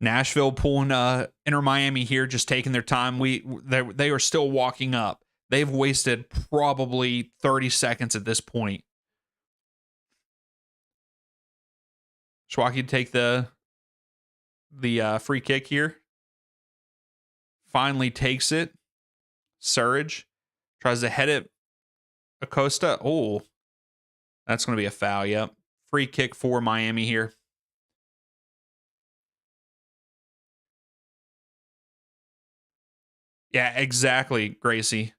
Nashville pulling Inter Miami here, just taking their time. They are still walking up. They've wasted probably 30 seconds at this point. Schwaki take the free kick here. Finally takes it. Surge tries to head it. Acosta. Oh, that's going to be a foul. Yep. Free kick for Miami here. Yeah, exactly, Gracie.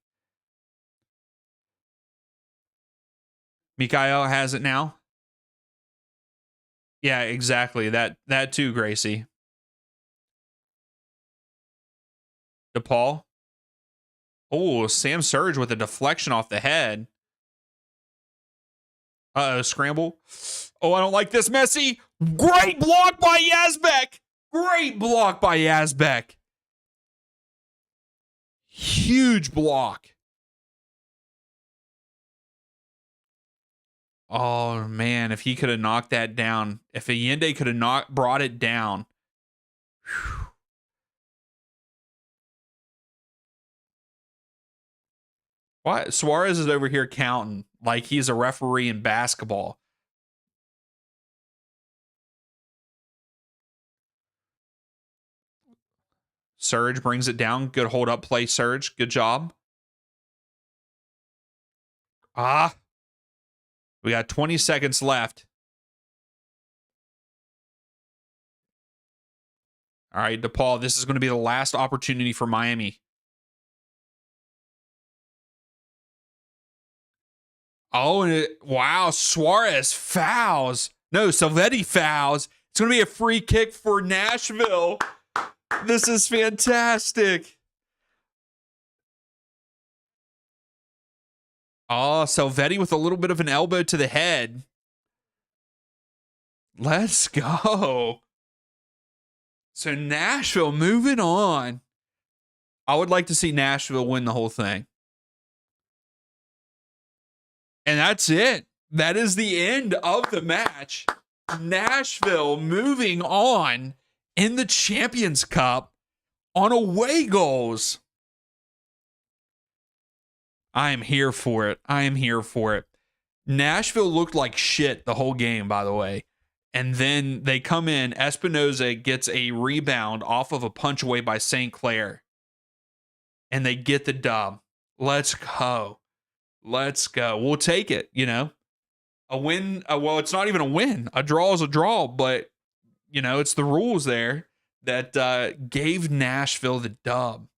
Mikael has it now. Yeah, exactly. That too, Gracie. DePaul. Oh, Sam Surge with a deflection off the head. Scramble. Oh, I don't like this, Messi. Great block by Yazbek. Great block by Yazbek. Huge block. Oh, man, if he could have knocked that down. If Allende could have brought it down. Whew. Why? Suarez is over here counting like he's a referee in basketball. Surge brings it down. Good hold up play, Surge. Good job. We got 20 seconds left. All right, DePaul, this is going to be the last opportunity for Miami. Oh, and wow, Suarez fouls. No, Salvetti fouls. It's going to be a free kick for Nashville. This is fantastic. Oh, Salvetti with a little bit of an elbow to the head. Let's go. So Nashville moving on. I would like to see Nashville win the whole thing. And that's it. That is the end of the match. Nashville moving on in the Champions Cup on away goals. I am here for it. I am here for it. Nashville looked like shit the whole game, by the way. And then they come in. Espinoza gets a rebound off of a punch away by St. Clair. And they get the dub. Let's go. Let's go. We'll take it, you know. A win, well, it's not even a win. A draw is a draw, but, you know, it's the rules there that gave Nashville the dub.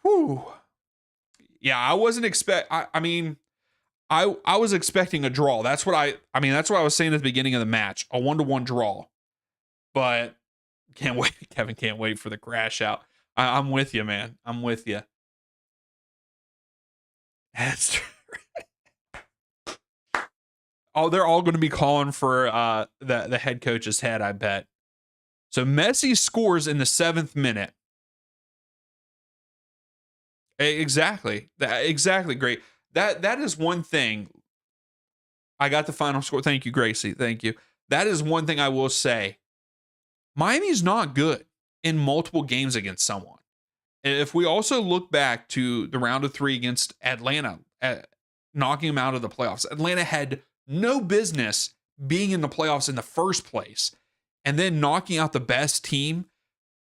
Whew. Yeah, I wasn't I was expecting a draw. That's what I was saying at the beginning of the match. A 1-1 draw. But can't wait. Kevin can't wait for the crash out. I'm with you, man. I'm with you. That's true. Oh, they're all going to be calling for the head coach's head, I bet. So Messi scores in the 7th minute. Exactly. Exactly. Great. That is one thing. I got the final score. Thank you, Gracie. Thank you. That is one thing I will say. Miami's not good in multiple games against someone. If we also look back to the round of 3 against Atlanta, knocking them out of the playoffs, Atlanta had no business being in the playoffs in the first place, and then knocking out the best team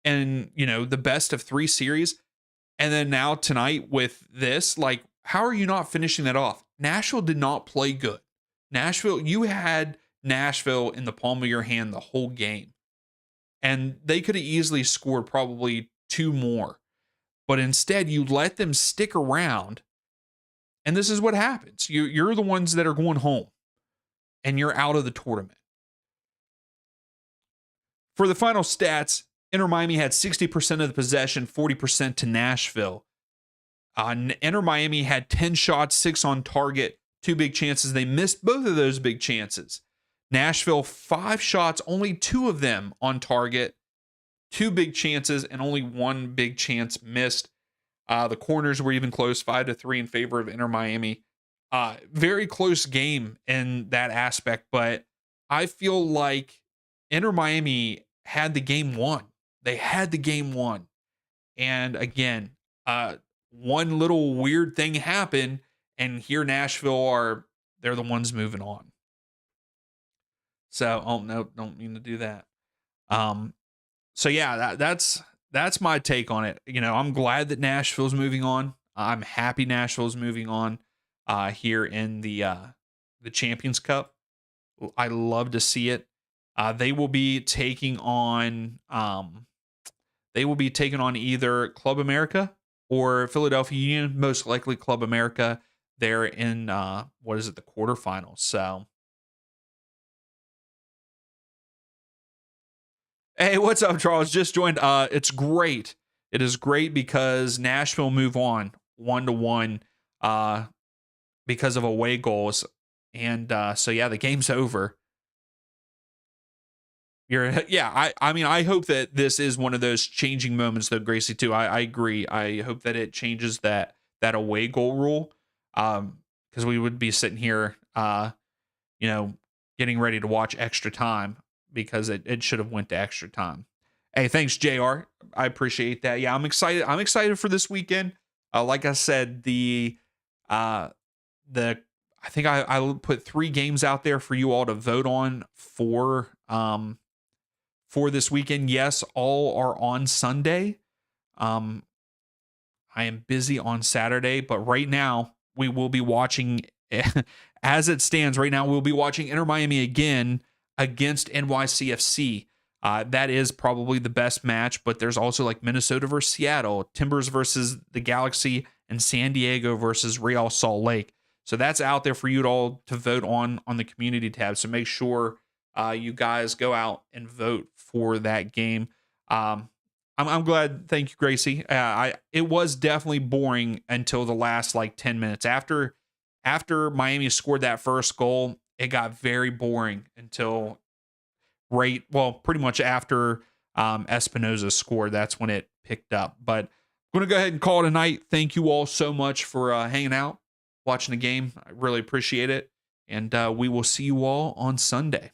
and, you know, the best of 3 series. And then now tonight with this, like, how are you not finishing that off? Nashville did not play good. You had Nashville in the palm of your hand the whole game. And they could have easily scored probably 2 more. But instead, you let them stick around. And this is what happens. You're the ones that are going home. And you're out of the tournament. For the final stats, Inter Miami had 60% of the possession, 40% to Nashville. Inter Miami had 10 shots, 6 on target, 2 big chances. They missed both of those big chances. Nashville, 5 shots, only 2 of them on target, 2 big chances, and only 1 big chance missed. The corners were even close, 5-3 in favor of Inter Miami. Very close game in that aspect, but I feel like Inter Miami had the game won. They had the game won. And again, one little weird thing happened, and here Nashville they're the ones moving on. So, oh no, don't mean to do that. So yeah, that's my take on it. You know, I'm glad that Nashville's moving on. I'm happy Nashville's moving on here in the Champions Cup. I love to see it. They will be taking on either Club America or Philadelphia Union, most likely Club America. They're in the quarterfinals. So hey, what's up, Charles? Just joined. It's great. It is great because Nashville move on 1-1 because of away goals. And so yeah, the game's over. I hope that this is one of those changing moments though, Gracie, too. I agree. I hope that it changes that away goal rule. Because we would be sitting here getting ready to watch extra time because it should have went to extra time. Hey, thanks, JR. I appreciate that. Yeah, I'm excited. I'm excited for this weekend. Like I said, I think I put 3 games out there for you all to vote on for this weekend. Yes, all are on Sunday. I am busy on Saturday, but right now we will be watching, as it stands right now, we'll be watching Inter Miami again against NYCFC. That is probably the best match, but there's also like Minnesota versus Seattle, Timbers versus the Galaxy, and San Diego versus Real Salt Lake. So that's out there for you all to vote on the community tab. So make sure you guys go out and vote for that game. I'm glad. Thank you, Gracie. It was definitely boring until the last like 10 minutes. After Miami scored that first goal, it got very boring until pretty much after Espinoza scored. That's when it picked up. But I'm going to go ahead and call it a night. Thank you all so much for hanging out, watching the game. I really appreciate it. And we will see you all on Sunday.